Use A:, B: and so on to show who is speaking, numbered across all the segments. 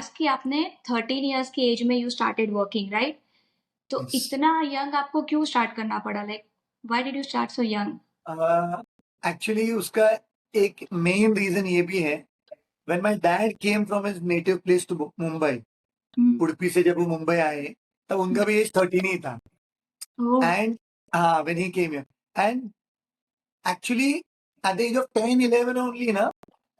A: Ask कि आपने 13 years की एज में यू स्टार्टेड वर्किंग, राइट? तो
B: यस।
A: इतना यंग आपको क्यों स्टार्ट करना पड़ा? Like why did you start so young?
B: Actually उसका एक मेन रीजन ये भी है, when my dad came from his native place to Mumbai, Udupi से जब वो मुंबई आए तब उनका भी एज 13 ही था।
A: ओह!
B: एंड हाँ, when he came here and actually at the age of 10 11 only ना,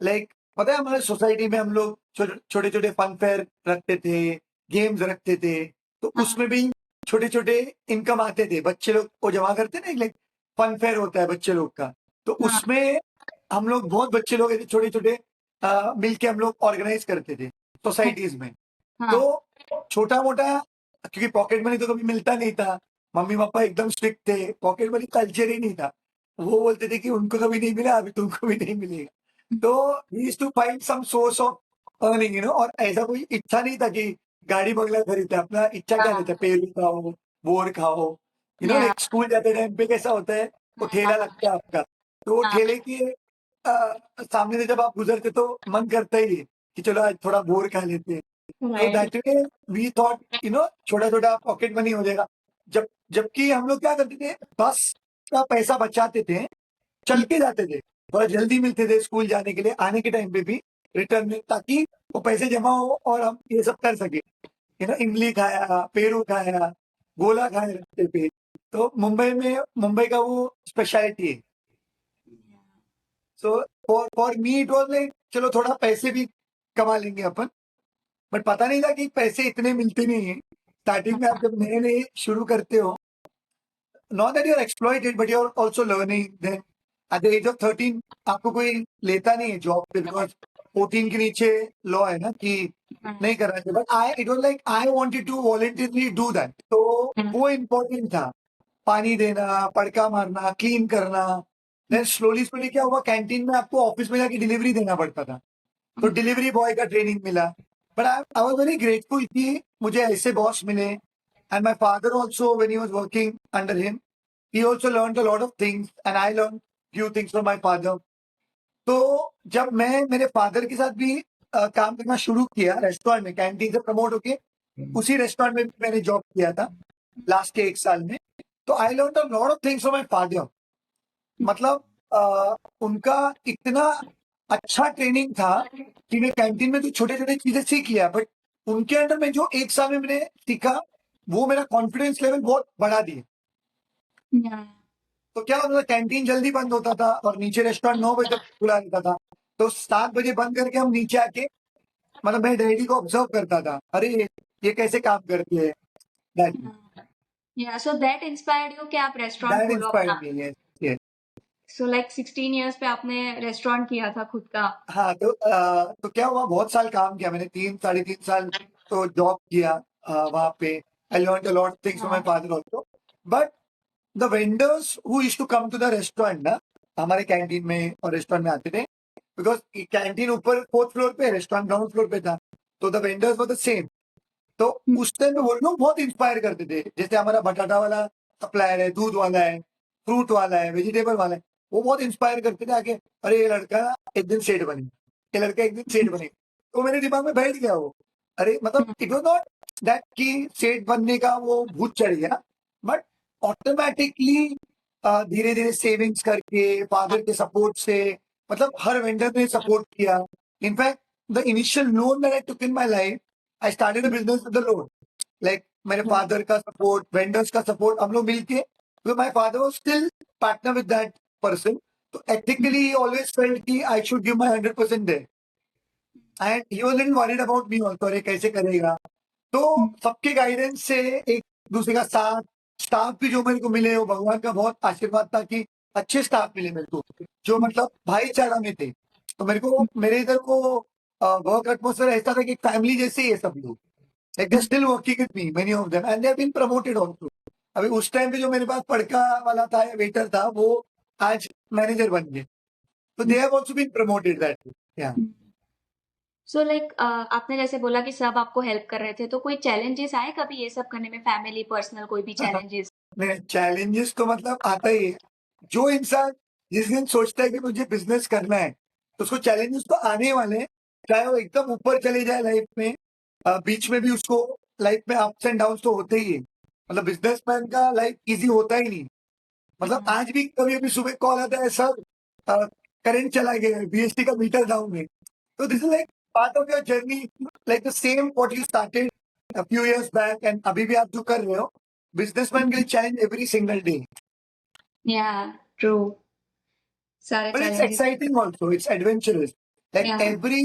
B: लाइक पता है हमारे सोसाइटी में हम लोग छोटे छोटे फन फेयर रखते थे, गेम्स रखते थे, तो
A: हाँ,
B: उसमें भी छोटे छोटे इनकम आते थे, बच्चे लोग वो जमा करते ना, लाइक फन फेयर होता है बच्चे लोग का, तो
A: हाँ,
B: उसमें हम लोग बहुत बच्चे लोग ऐसे छोटे छोटे मिलके हम लोग ऑर्गेनाइज करते थे सोसाइटीज में। तो
A: हाँ,
B: छोटा मोटा, क्योंकि पॉकेट मनी तो कभी मिलता नहीं था, मम्मी पापा एकदम स्ट्रिक्ट थे, पॉकेट मनी कल्चर ही नहीं था। वो बोलते थे कि उनको कभी नहीं मिला, अभी तुमको भी नहीं मिलेगा। तो he used to find some source of earning, और ऐसा कोई इच्छा नहीं था कि गाड़ी बंगला खरीदते। अपना इच्छा क्या
A: हाँ,
B: रहता है, पेरू खाओ, बोर खाओ,
A: या
B: लाइक स्कूल जाते टाइम पे कैसा होता है, वो ठेला
A: हाँ,
B: लगता है आपका, तो वो
A: हाँ,
B: ठेले के सामने से जब आप गुजरते तो मन करता ही है कि चलो आज थोड़ा बोर खा लेते हैं। तो
A: right,
B: that way we thought छोटा छोटा पॉकेट मनी हो जाएगा। जबकि हम लोग क्या करते थे, बस का पैसा बचाते थे, चल के जाते थे, थोड़ा जल्दी मिलते थे स्कूल जाने के लिए, आने के टाइम पे भी रिटर्न में, ताकि वो पैसे जमा हो और हम ये सब कर सके। इमली खाया, पेरू खाया, गोला खाया रास्ते पे। तो मुंबई का वो स्पेशलिटी है। So for me it was like चलो थोड़ा पैसे भी कमा लेंगे अपन, बट पता नहीं था कि पैसे इतने मिलते नहीं है। स्टार्टिंग में आप जब नए नए शुरू करते हो, not that you are exploited but you are also learning. Then at the age of 13 आपको कोई लेता नहीं है जॉब पे, बिकॉज 14 के नीचे लॉ है ना कि नहीं करना चाहिए। But I it was like I wanted to voluntarily do that, तो वो इम्पोर्टेंट था। पानी देना, पड़का मारना, क्लीन करना। देन स्लोली स्लोली क्या हुआ, कैंटीन में आपको ऑफिस में जाके डिलीवरी देना पड़ता था, तो डिलीवरी बॉय का ट्रेनिंग मिला। But I was very grateful कि मुझे ऐसे बॉस मिले। And my father also, when he was working under him, he also learned a lot of things and I learned few things from my father. तो जब मैं मेरे father के साथ भी काम करना शुरू किया रेस्टोरेंट में, कैंटीन से प्रमोट होके उसी रेस्टोरेंट में भी मैंने जॉब किया था लास्ट के 1 साल में। तो आई learn a lot of things from my father. मतलब उनका इतना अच्छा ट्रेनिंग था कि मैं कैंटीन में तो छोटे छोटे चीजें सीख लिया, बट उनके अंडर में जो 1 साल में मैंने सीखा, वो मेरा कॉन्फिडेंस लेवल बहुत बढ़ा दिया।
A: या
B: तो क्या होता था, कैंटीन जल्दी बंद होता था और नीचे रेस्टोरेंट 9 बजे तक खुला रहता था। तो 7 बजे बंद करके हम नीचे आके, मतलब मैं डैडी को ऑब्जर्व करता था, अरे ये कैसे काम करती है। That
A: yeah so that inspired you कि आप रेस्टोरेंट
B: दैट
A: खोलो
B: इंस्पायर्ड
A: अपना।
B: मी। Yes, yes.
A: So like 16 years पे आपने रेस्टोरेंट किया था खुद का।
B: हाँ, तो क्या हुआ, बहुत साल काम किया मैंने, 3 साढ़े 3 साल तो जॉब किया वहां पे। I learn a lot things from my
A: हाँ,
B: father also. But the vendors who used to come to the restaurant ना, हमारे कैंटीन में और रेस्टोरेंट में आते थे, बिकॉज कैंटीन ऊपर 4th फ्लोर पे, रेस्टोरेंट ग्राउंड फ्लोर पे था। तो the vendors were the same. तो उस टाइम पे वो लोग बहुत इंस्पायर करते थे, जैसे हमारा बटाटा वाला सप्लायर है, दूध वाला है, फ्रूट वाला है, वेजिटेबल वाला है, वो बहुत इंस्पायर करते थे आके, अरे ये लड़का एक दिन सेठ बने, ये लड़का एक दिन सेठ बने। तो मेरे दिमाग में बैठ गया वो। अरे मतलब इट वॉज नॉट दैट कि सेठ बनने का वो भूत चढ़ गया, बट ऑटोमेटिकली धीरे धीरे सेविंग्स करके फादर के सपोर्ट से, मतलब हर वेंडर ने सपोर्ट किया। In fact the initial loan that I took in my life, I started a business with the loan. Like मेरे फादर का सपोर्ट, वेंडर्स का सपोर्ट, हम लोग मिलके, तो my father was still partner with that person. तो ethically always felt कि I should give my 100% there, and he was little worried about me also, अरे कैसे करेगा। तो सबके गाइडेंस से, एक दूसरे का साथ, स्टाफ भी जो मेरे को मिले, वो भगवान का बहुत आशीर्वाद था कि अच्छे स्टाफ मिले मेरे को, जो मतलब भाईचारा में थे। तो मेरे को, मेरे इधर को वर्क एटमोसफेयर ऐसा था कि फैमिली जैसे ही है सब लोग। Like they still working with me, many of them, and they have been promoted also. अभी उस टाइम पे जो मेरे पास पड़का वाला था या वेटर था, वो आज मैनेजर बन गए। तो they have also been promoted that. Yeah
A: so like आपने जैसे बोला कि सब आपको हेल्प कर रहे थे, तो कोई चैलेंजेस आए कभी ये सब करने में, फैमिली, पर्सनल कोई भी चैलेंजेस?
B: नहीं, चैलेंजेस तो मतलब आता ही है। जो इंसान जिस दिन सोचता है कि मुझे बिजनेस करना है, तो उसको चैलेंजेस तो आने ही वाले हैं, चाहे वो एकदम ऊपर चले जाए लाइफ में, बीच में भी उसको लाइफ में अप्स एंड डाउन तो होते ही है। मतलब बिजनेसमैन का लाइफ इजी होता ही नहीं। मतलब
A: हाँ,
B: आज भी कभी कभी सुबह कॉल आता है, सर करंट चला गया है, बीएसटी का मीटर डाउन है। तो this is like part of your journey, like the same what you started a few years back and अभी भी आप जो कर रहे हो, बिजनेसमैन के लिए चैलेंज एवरी सिंगल डे।
A: या ट्रू, सारे
B: But it's
A: challenges.
B: exciting also. It's adventurous. Like
A: या
B: every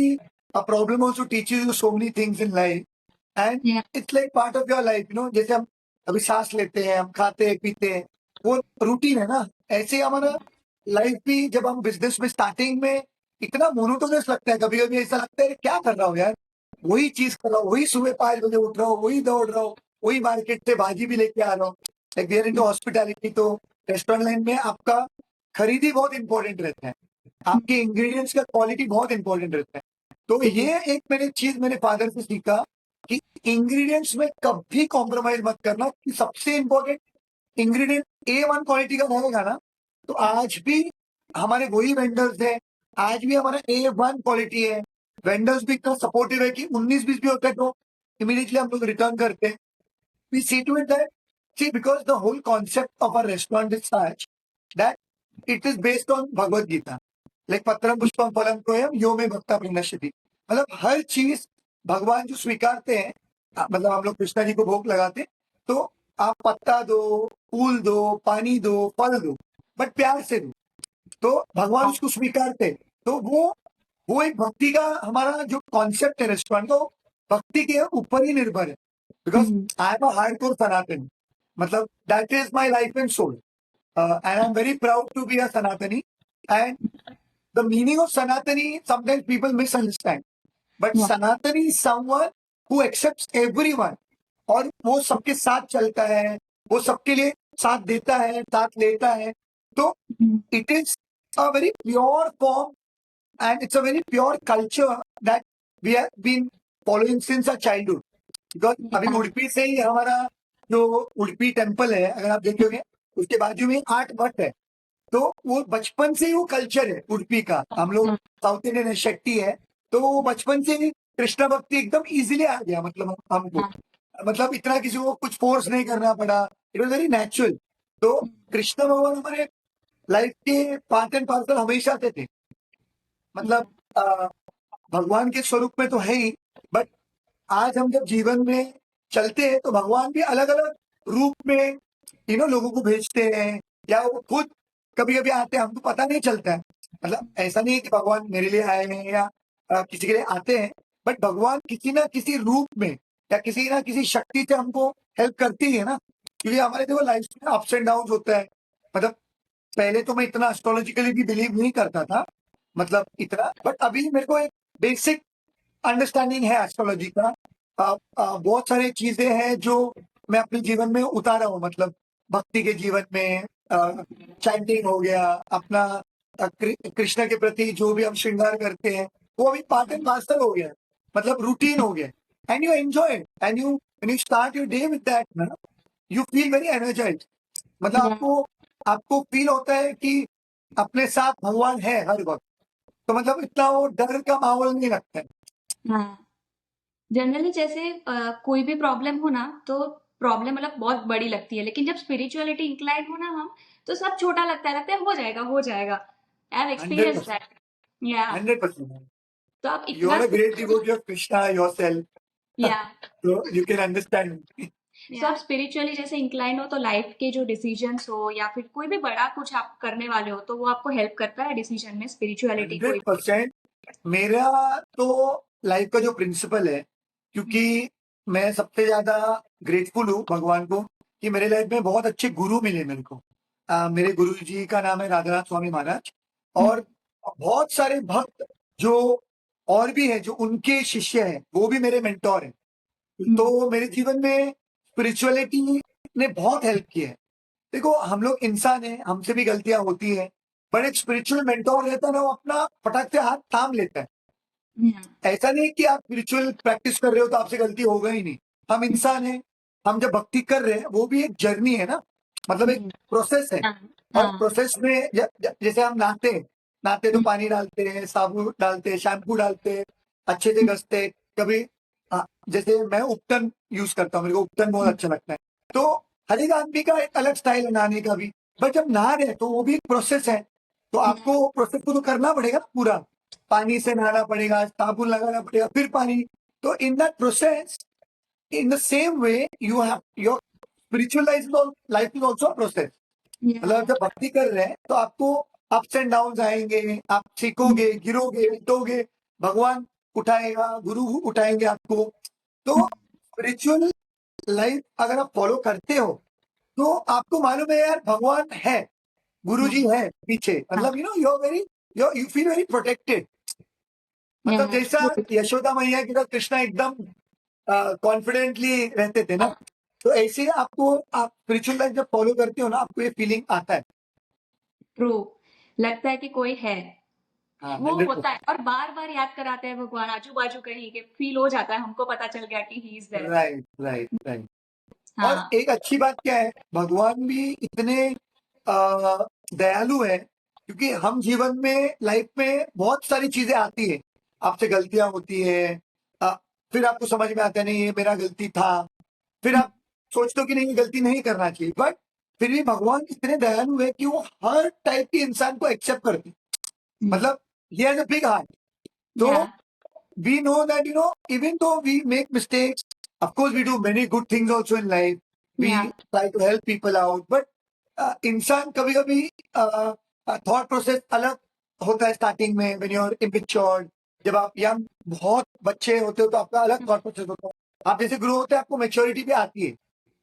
B: a problem also teaches you so many things in life, and
A: या
B: it's like part of your life. You know, जैसे हम अभी सांस लेते हैं, हम खाते हैं, पीते हैं, वो रूटीन है ना। ऐसे ही हमारा लाइफ भी, जब हम बिजनेस में स्टार्टिंग में इतना मोनोटोनस लगता है, कभी कभी ऐसा लगता है क्या कर रहा हूँ यार, वही चीज कर रहा हूँ, वही सुबह 5 बजे उठ रहा हूँ, वही दौड़ रहा हूँ, वही मार्केट से भाजी भी लेके आ रहा हूँ। Like we are into hospitality, तो रेस्टोरेंट लाइन में आपका खरीदी बहुत इंपॉर्टेंट रहता है, आपके इंग्रेडिएंट्स का क्वालिटी बहुत इंपॉर्टेंट रहता है। तो ये एक मैंने चीज मेरे फादर से सीखा कि इंग्रेडिएंट्स में कभी कॉम्प्रोमाइज मत करना, कि सबसे इंपॉर्टेंट इंग्रेडिएंट A1 क्वालिटी का रहेगा ना, तो आज भी हमारे वही वेंडर्स है, आज भी हमारा A1 क्वालिटी है। वेंडर्स भी इतना सपोर्टिव है कि 19-20 भी होता है तो इमीडिएटली हम लोग रिटर्न करते हैं। We see to it that, see, because the whole concept of a restaurant is such that it is based on Bhagavad Gita. Like पत्रम पुष्पम फलम तोयम यो मे भक्ता प्रणश्यति। मतलब हर चीज भगवान जो स्वीकारते हैं, मतलब हम लोग कृष्णा जी को भोग लगाते हैं, तो आप पत्ता दो, फूल दो, पानी दो, फल दो, बट प्यार से दो, तो भगवान उसको स्वीकारते हैं। तो वो एक भक्ति का हमारा जो कॉन्सेप्ट है रेस्टोरेंट का, वो भक्ति के ऊपर ही निर्भर है। Because I am a hardcore Sanatani, मतलब that is my life and soul, and I am very proud to be a Sanatani. And the meaning of Sanatani sometimes people misunderstand, but
A: yeah
B: Sanatani is someone who accepts everyone, और वो सबके साथ चलता है, वो सबके लिए साथ देता है, साथ लेता है। तो it is a very pure form and it's a very pure culture that we have been following since our childhood. Because अभी उडुपी से ही हमारा जो उडुपी टेम्पल है, अगर आप देखोगे उसके बाजू में 8 मठ है। तो वो बचपन से ही वो कल्चर है उडुपी का। हम लोग साउथ इंडियन शेट्टी है, तो वो बचपन से ही कृष्ण भक्ति एकदम इजीली आ गया, मतलब हमको, मतलब इतना किसी को कुछ फोर्स नहीं करना पड़ा, इट वॉज वेरी नेचुरल। तो कृष्ण भगवान हमारे लाइफ के पार्ट एंड पार्सल हमेशा से थे। मतलब भगवान के स्वरूप में तो है ही, बट आज हम जब जीवन में चलते हैं तो भगवान भी अलग अलग रूप में लोगों को भेजते हैं, या वो खुद कभी कभी आते हैं, हमको पता नहीं चलता है। मतलब ऐसा नहीं है कि भगवान मेरे लिए आए हैं या किसी के लिए आते हैं, बट भगवान किसी ना किसी रूप में या किसी ना किसी शक्ति से हमको हेल्प करती है ना। क्योंकि हमारे देखो लाइफ में अप्स एंड डाउन होता है। मतलब पहले तो मैं इतना एस्ट्रोलॉजिकली भी बिलीव नहीं करता था, मतलब इतना, बट अभी मेरे को एक बेसिक अंडरस्टैंडिंग है एस्ट्रोलॉजी का। बहुत सारी चीजें हैं जो मैं अपने जीवन में उतारा हूँ, मतलब भक्ति के जीवन में चैंटिंग हो गया, अपना कृष्ण के प्रति जो भी हम श्रृंगार करते हैं, वो अभी पार्ट एंड पार्सल हो गया, मतलब रूटीन हो गया। And you enjoy and you start your day with that ना, यू फील वेरी एनर्जाइज। मतलब आपको आपको फील होता है कि अपने साथ भगवान है हर वक्त, तो मतलब इतना वो डर का माहौल नहीं लगता है।
A: हाँ, जनरली जैसे कोई भी प्रॉब्लम हो ना, तो प्रॉब्लम मतलब बहुत बड़ी लगती है, लेकिन जब स्पिरिचुअलिटी इंक्लाइन हो ना हम, तो सब छोटा लगता है हो जाएगा हो जाएगा। I have experience
B: 100%,
A: that. या
B: 100%।
A: तो आप
B: You
A: इतना
B: are a great devotee of Krishna yourself,
A: या
B: so you can understand.
A: सो आप स्पिरिचुअली जैसे इंक्लाइन हो, तो लाइफ के जो डिसीजंस हो या फिर कोई भी बड़ा कुछ आप करने वाले हो, तो वो आपको हेल्प करता है डिसीजन में, स्पिरिचुअलिटी कोई भी।
B: 100%। मेरा तो लाइफ का जो प्रिंसिपल है, क्योंकि मैं सबसे ज्यादा ग्रेटफुल हूँ भगवान को कि मेरे लाइफ में बहुत अच्छे गुरु मिले मेरे को। मेरे गुरु जी का नाम है राधानाथ स्वामी महाराज, और बहुत सारे भक्त जो और भी हैं जो उनके शिष्य हैं, वो भी मेरे मेंटोर हैं। तो मेरे जीवन में स्पिरिचुअलिटी ने बहुत हेल्प किया है। देखो हम लोग इंसान हैं, हमसे भी गलतियां होती हैं, पर एक स्पिरिचुअल मेंटोर रहता है ना, वो अपना फटाक से हाथ थाम लेता है। ऐसा नहीं कि आप स्पिरिचुअल प्रैक्टिस कर रहे हो तो आपसे गलती होगा ही नहीं। हम इंसान हैं, हम जब भक्ति कर रहे हैं वो भी एक जर्नी है ना, मतलब एक प्रोसेस है। और प्रोसेस में जैसे हम नहाते हैं, नहाते तो पानी डालते हैं, साबुन डालते हैं, शैम्पू डालते हैं, अच्छे से घसते हैं, कभी जैसे मैं उपटन यूज करता हूँ, मेरे को उपटन बहुत अच्छा लगता है। तो हर एक आदमी का एक अलग स्टाइल है नहाने का भी, बट जब नहा रहे हैं तो वो भी एक प्रोसेस है। तो आपको प्रोसेस को तो करना पड़ेगा ना पूरा, पानी से नहाना पड़ेगा, साबुन लगाना पड़ेगा, फिर पानी। तो in that process, in the same way you have your spiritual life is also process. मतलब
A: Yeah.
B: जब भक्ति कर रहे हैं तो आपको अप्स एंड डाउन आएंगे, आप सीखोगे, गिरोगे, उठोगे, भगवान उठाएगा, गुरु उठाएंगे आपको। तो स्पिरिचुअल लाइफ अगर आप फॉलो करते हो तो आपको मालूम है यार भगवान है, गुरु जी है पीछे, मतलब you are very, you feel very protected. मतलब
A: Yeah.
B: जैसा यशोदा मैया के साथ कृष्णा एकदम कॉन्फिडेंटली रहते थे ना, तो ऐसे ही आपको, आप स्पिरिचुअल लाइफ जब फॉलो करते हो ना, आपको ये फीलिंग आता है।
A: ट्रू। लगता है कि कोई है।
B: हाँ,
A: वो
B: 100%।
A: होता है और बार बार याद कराते हैं भगवान, आजू बाजू कहीं के फील हो जाता है, हमको पता चल गया कि he is there.
B: Right, right, right. और
A: हाँ।
B: एक अच्छी बात क्या है, भगवान भी इतने दयालु है, क्योंकि हम जीवन में, लाइफ में बहुत सारी चीजें आती है, आपसे गलतियां होती है, अ, फिर आपको समझ में आता है नहीं ये मेरा गलती था, फिर आप सोचते हो कि नहीं ये गलती नहीं करना चाहिए, बट फिर भी भगवान इतने दयालु है कि वो हर टाइप के इंसान को एक्सेप्ट करते हैं। मतलब ये हैज अ बिग हार्ट। तो
A: या।
B: we know that even though we make mistakes, of course we do many good things also in life,
A: या।
B: we try to help people out, but इंसान कभी कभी थॉट प्रोसेस अलग होता है starting में, व्हेन यू आर इमेच्योर। जब आप यंग, बहुत बच्चे होते हो तो आपका अलग थॉट प्रोसेस होता है, आप जैसे ग्रो होते हैं आपको मेच्योरिटी भी आती है।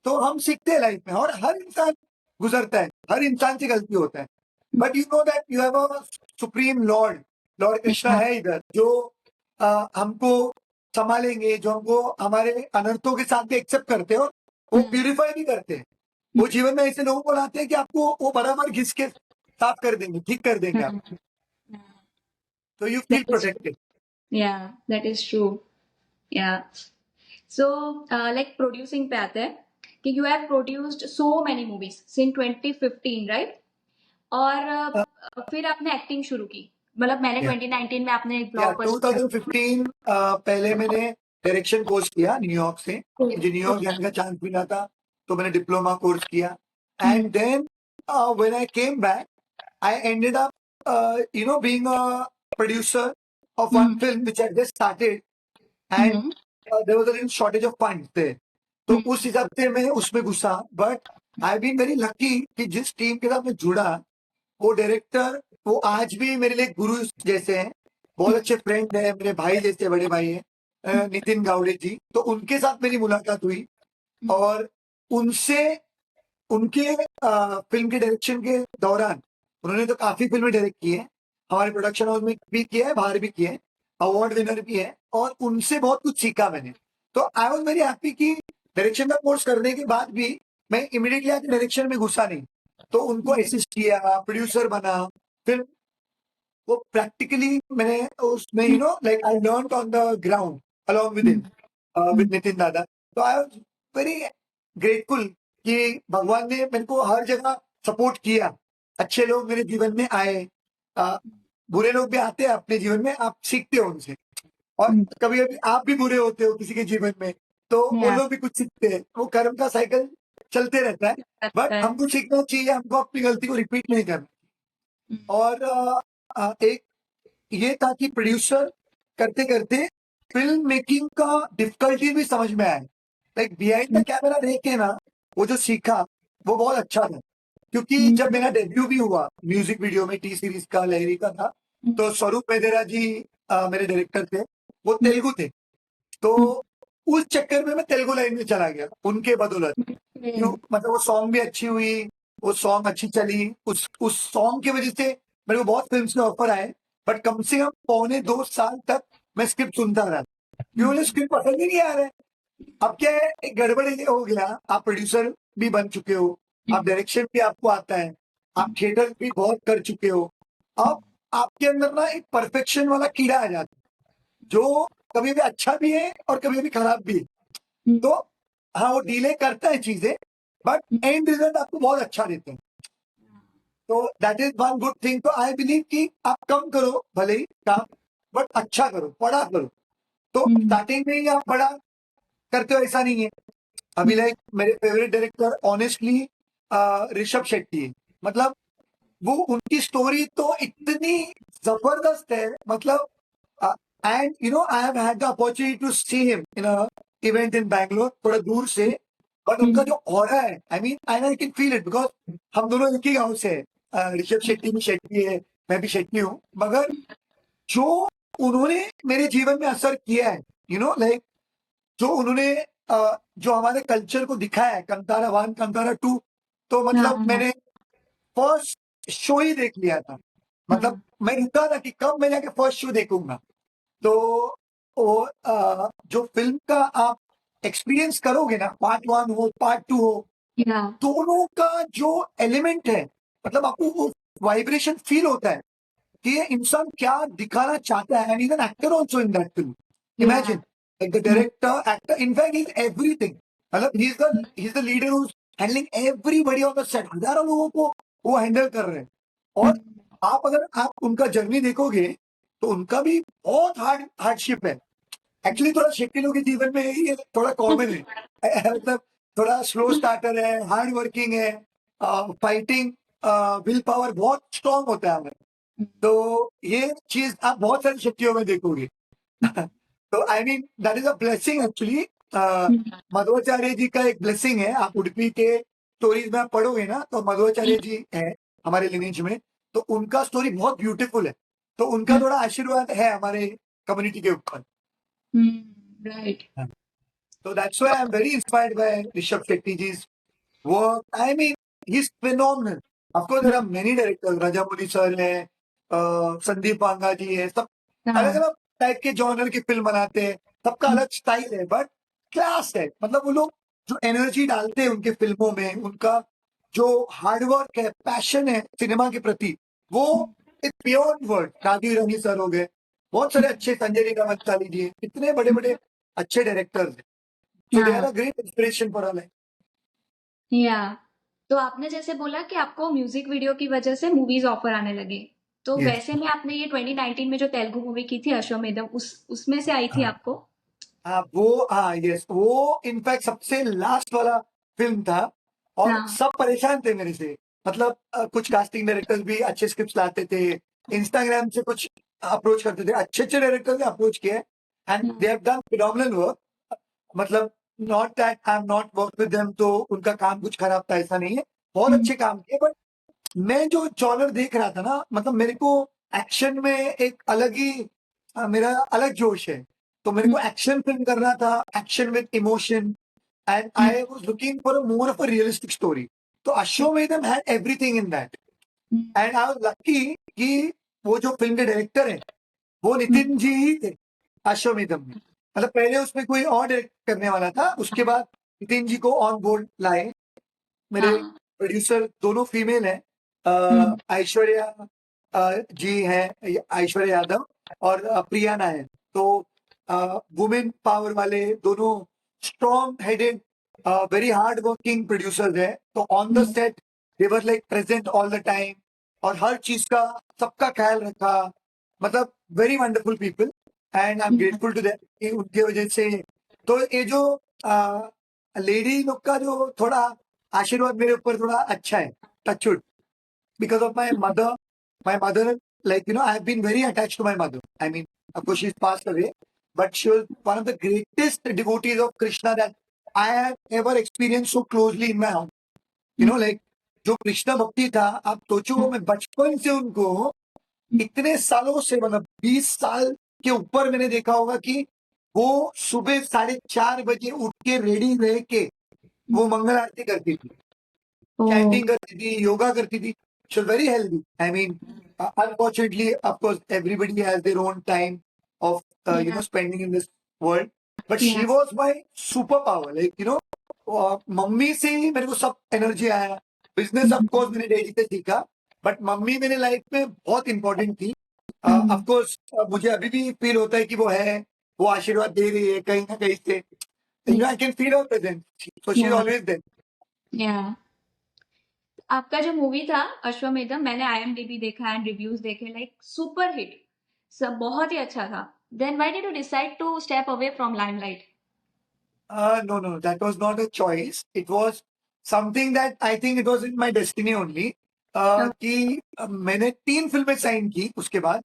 B: तो हम सीखते हैं लाइफ में, और हर इंसान गुजरता है, हर इंसान से गलती होता है, but you know that you have a supreme Lord, Lord Krishna है इधर, जो हमको संभालेंगे, जो हमको हमारे अनर्थों के साथ भी एक्सेप्ट करते हैं, और वो प्यूरिफाई भी करते हैं। वो जीवन में ऐसे लोगों को लाते हैं कि आपको वो बराबर घिस के साफ कर देंगे, ठीक कर देंगे आप। तो you feel
A: that is true.
B: Protected.
A: Yeah. That is true. Yeah. So like producing पे आते हैं कि you have produced so many movies since 2015, right? और फिर आपने एक्टिंग शुरू की, मतलब मैंने 2019 में आपने एक
B: या
A: ब्लॉकबस्टर।
B: 2015 पहले मैंने डायरेक्शन कोर्स किया न्यूयॉर्क से, मुझे न्यूयॉर्क जाने का चांस मिला था, तो मैंने डिप्लोमा कोर्स किया। And then when I came back, I ended up, being a producer of one film which I just started, and there was a little shortage of funds there. तो उस हिसाब से मैं उसमें घुसा, but I been very lucky कि जिस team के साथ मैं जुड़ा, वो डायरेक्टर, वो आज भी मेरे लिए गुरु जैसे हैं, बहुत अच्छे फ्रेंड है, मेरे भाई जैसे बड़े भाई हैं, नितिन गावड़े जी। तो उनके साथ मेरी मुलाकात हुई, और उनसे, उनके फिल्म के डायरेक्शन के दौरान, उन्होंने तो काफी फिल्में डायरेक्ट की है, हमारे प्रोडक्शन हाउस में भी किया है, बाहर भी किया है, अवार्ड विनर भी है, और उनसे बहुत कुछ सीखा मैंने। तो आई वॉज वेरी हैप्पी कि डायरेक्शन का कोर्स करने के बाद भी मैं इमीडिएटली आके डायरेक्शन में घुसा नहीं, तो उनको असिस्ट किया, प्रोड्यूसर बना। फिर वो प्रैक्टिकली मैंने उसमें, like I learn on the ground along with him, with Nitin दादा। तो आई वॉज वेरी ग्रेटफुल कि भगवान ने मेरे को हर जगह सपोर्ट किया, अच्छे लोग मेरे जीवन में आए, अ, बुरे लोग भी आते हैं अपने जीवन में, आप सीखते हो उनसे, और कभी कभी आप भी बुरे होते हो किसी के जीवन में, तो वो
A: या।
B: लोग भी कुछ सीखते हैं, वो कर्म का साइकिल चलते रहता है। बट हमको सीखना चाहिए, हमको अपनी गलती को रिपीट नहीं करना। और एक ये था कि प्रोड्यूसर करते करते फिल्म मेकिंग का डिफिकल्टी भी समझ में आया, लाइक बिहाइंड द कैमरा रह के ना, वो जो सीखा वो बहुत अच्छा था। क्योंकि जब मेरा डेब्यू भी हुआ म्यूजिक वीडियो में, टी सीरीज का, लहरी का था, तो स्वरूप मेहरा जी मेरे डायरेक्टर थे, वो तेलुगु थे। तो उस चक्कर में मैं तेलुगु लाइन में चला गया उनके बदौलत। क्यों, मतलब वो सॉन्ग भी अच्छी हुई, वो सॉन्ग अच्छी चली, उस सॉन्ग की वजह से मेरे को बहुत फिल्म के ऑफर आए। बट कम से कम 2.25 साल तक मैं स्क्रिप्ट सुनता रहा, क्योंकि मुझे स्क्रिप्ट पसंद ही नहीं आ रहा है। अब क्या है, एक गड़बड़ ये हो गया, आप प्रोड्यूसर भी बन चुके हो, आप डायरेक्शन भी आपको आता है, आप थिएटर भी बहुत कर चुके हो, अब आपके अंदर ना एक परफेक्शन वाला कीड़ा आ जाता है, जो कभी भी अच्छा भी है और कभी भी खराब भी है। तो हाँ, वो डिले करता है चीजें, बट एंड रिजल्ट आपको बहुत अच्छा देते हैं। तो that is one good thing. तो आई बिलीव कि आप कम करो भले ही काम, बट अच्छा करो, पढ़ा करो। तो
A: हम्म
B: स्टार्टिंग में ही आप बड़ा करते हो ऐसा नहीं है। अभी लाइक मेरे favourite director honestly Rishabh Shetty है। मतलब वो उनकी स्टोरी तो इतनी जबरदस्त है, मतलब and you know I have had the opportunity to see him in a event in Bangalore, थोड़ा दूर से। बट उनका जो ऑरा है, I mean I can feel it, because हम दोनों एक ही गांव से हैं। ऋषभ शेट्टी भी शेट्टी है, मैं भी शेट्टी हूँ। मगर जो उन्होंने मेरे जीवन में असर किया है, यू नो लाइक जो उन्होंने जो हमारे कल्चर को दिखाया है, कंतारा 1 कंतारा 2, तो मतलब
A: हाँ
B: मैंने फर्स्ट शो ही देख लिया था। मतलब
A: हाँ
B: मैं रुका था कि कब मैं जाके फर्स्ट शो देखूंगा। तो वो जो फिल्म का आप एक्सपीरियंस करोगे ना, पार्ट 1 हो पार्ट 2 हो,
A: या
B: दोनों का जो एलिमेंट है, मतलब आपको वो वाइब्रेशन फील होता है कि ये इंसान क्या दिखाना चाहता है। And is an actor also in that film.
A: Yeah
B: imagine like the director, actor, in fact is everything. मतलब he is the leader who handling everybody on the set. हजारों लोगों को वो हैंडल कर रहे हैं। और अगर आप उनका जर्नी देखोगे तो उनका भी बहुत हार्डशिप है। एक्चुअली थोड़ा शेट्टी लोग के जीवन में ये थोड़ा कॉमन है। मतलब थोड़ा स्लो स्टार्टर है, हार्ड वर्किंग है, फाइटिंग विल पावर बहुत स्ट्रांग होता है हमें। तो ये चीज आप बहुत सारी शक्तियों में देखोगे। तो I mean that is a blessing actually. Madhvacharya ji का एक ब्लेसिंग है। आप उडुपी के स्टोरीज में आप पढ़ोगे ना, तो मध्वाचार्य जी है हमारे लिनेज में। तो उनका स्टोरी बहुत ब्यूटीफुल है। तो उनका थोड़ा आशीर्वाद है हमारे कम्युनिटी के ऊपर।
A: Right
B: So that's why I'm very inspired by Rishabh Shetty's work. I mean, he's phenomenal. Of course, there are many directors. Rajamouli sir है, संदीप पांगा जी है, सब अलग
A: हाँ
B: अलग टाइप के जॉनर की फिल्म बनाते हैं। सबका अलग स्टाइल है, बट क्लास है। मतलब वो लोग जो एनर्जी डालते हैं उनके फिल्मों में, उनका जो हार्डवर्क है, पैशन है सिनेमा के प्रति, वो इज बियॉन्ड वर्ड। राजीव रंगी सर हो गए, बहुत सारे अच्छे, संजय लीला भंसाली जी, इतने बड़े बड़े अच्छे डायरेक्टर्स हैं। So they are
A: हाँ
B: a great inspiration for our life.
A: या तो आपने जैसे बोला कि आपको म्यूजिक वीडियो की वजह से मूवीज ऑफर आने लगे, तो
B: Yes.
A: वैसे में आपने ये 2019 में जो तेलुगु मूवी की थी अश्वमेधम, उसमें से आई थी
B: हाँ
A: आपको?
B: हाँ यस, वो इनफैक्ट सबसे लास्ट वाला फिल्म था। और
A: हाँ
B: सब परेशान थे मेरे से। मतलब कुछ कास्टिंग डायरेक्टर्स भी अच्छे स्क्रिप्ट लाते थे, इंस्टाग्राम से कुछ अप्रोच करते थे, अच्छे अच्छे डायरेक्टर्स ने अप्रोच किए and they have done phenomenal work. मतलब not that I am not work with them, तो उनका काम कुछ खराब था ऐसा नहीं है, बहुत अच्छे काम किए। बट मैं जो जॉनर देख रहा था ना, मतलब मेरे को एक्शन में एक अलग ही मेरा अलग जोश है। तो मेरे को एक्शन फिल्म करना था, action with emotion, and I was looking for a more of a realistic story. तो Ashwamedham had everything in that. And I was lucky कि वो जो फिल्म के डायरेक्टर हैं, वो नितिन जी ही थे अश्वमेधम में। मतलब पहले उसमें कोई और डायरेक्ट करने वाला था, उसके बाद नितिन जी को ऑन बोर्ड लाए। मेरे
A: हाँ
B: प्रोड्यूसर दोनों फीमेल हैं। ऐश्वर्या जी हैं, ऐश्वर्या यादव, और प्रिया नायर। तो वुमेन पावर वाले दोनों strong headed, very hard working producers हैं। तो on the set they were like present all the time, और हर चीज का सबका ख्याल रखा। मतलब very wonderful people, and I am grateful to that उनकी वजह से। तो ये जो लेडी लोग का जो थोड़ा आशीर्वाद मेरे ऊपर थोड़ा अच्छा है, touchwood, because of my mother. My mother, like, you know, I have been very attached to my mother. I mean, of course, she's passed away, but she was one of the greatest devotees of Krishna that I have ever experienced so closely in my home. You know, like, जो कृष्ण भक्ति था, आप सोचो, मैं बचपन से उनको इतने सालों से, मतलब 20 साल के ऊपर मैंने देखा होगा कि वो सुबह 4:30 बजे उठ के रेडी रह के वो मंगल आरती करती थी,
A: ओ
B: चैंटिंग करती थी, योगा करती थी। She was very healthy. I mean unfortunately of course everybody has their own time of
A: yeah
B: spending in this world, but she
A: yeah
B: was my super power. Like mummy से ही मेरे को सब energy आया। Business of course मैंने daddy से सीखा, but mummy मेरे लाइफ में बहुत इंपॉर्टेंट थी। ऑफ कोर्स मुझे अभी भी फील होता है कि वो है, वो आशीर्वाद दे रही है कहीं ना कहीं से। You know, I can feel her presence, so she is
A: yeah
B: always there.
A: या आपका जो मूवी था अश्वमेधम, मैंने आईएमडीबी देखा एंड रिव्यूज देखे, लाइक सुपर हिट। सब बहुत ही अच्छा था। Then why did you decide to step away from limelight?
B: No, that was not a choice. It was something that I think it was in my destiny only. कि मैंने 3 फिल्में sign की उसके बाद,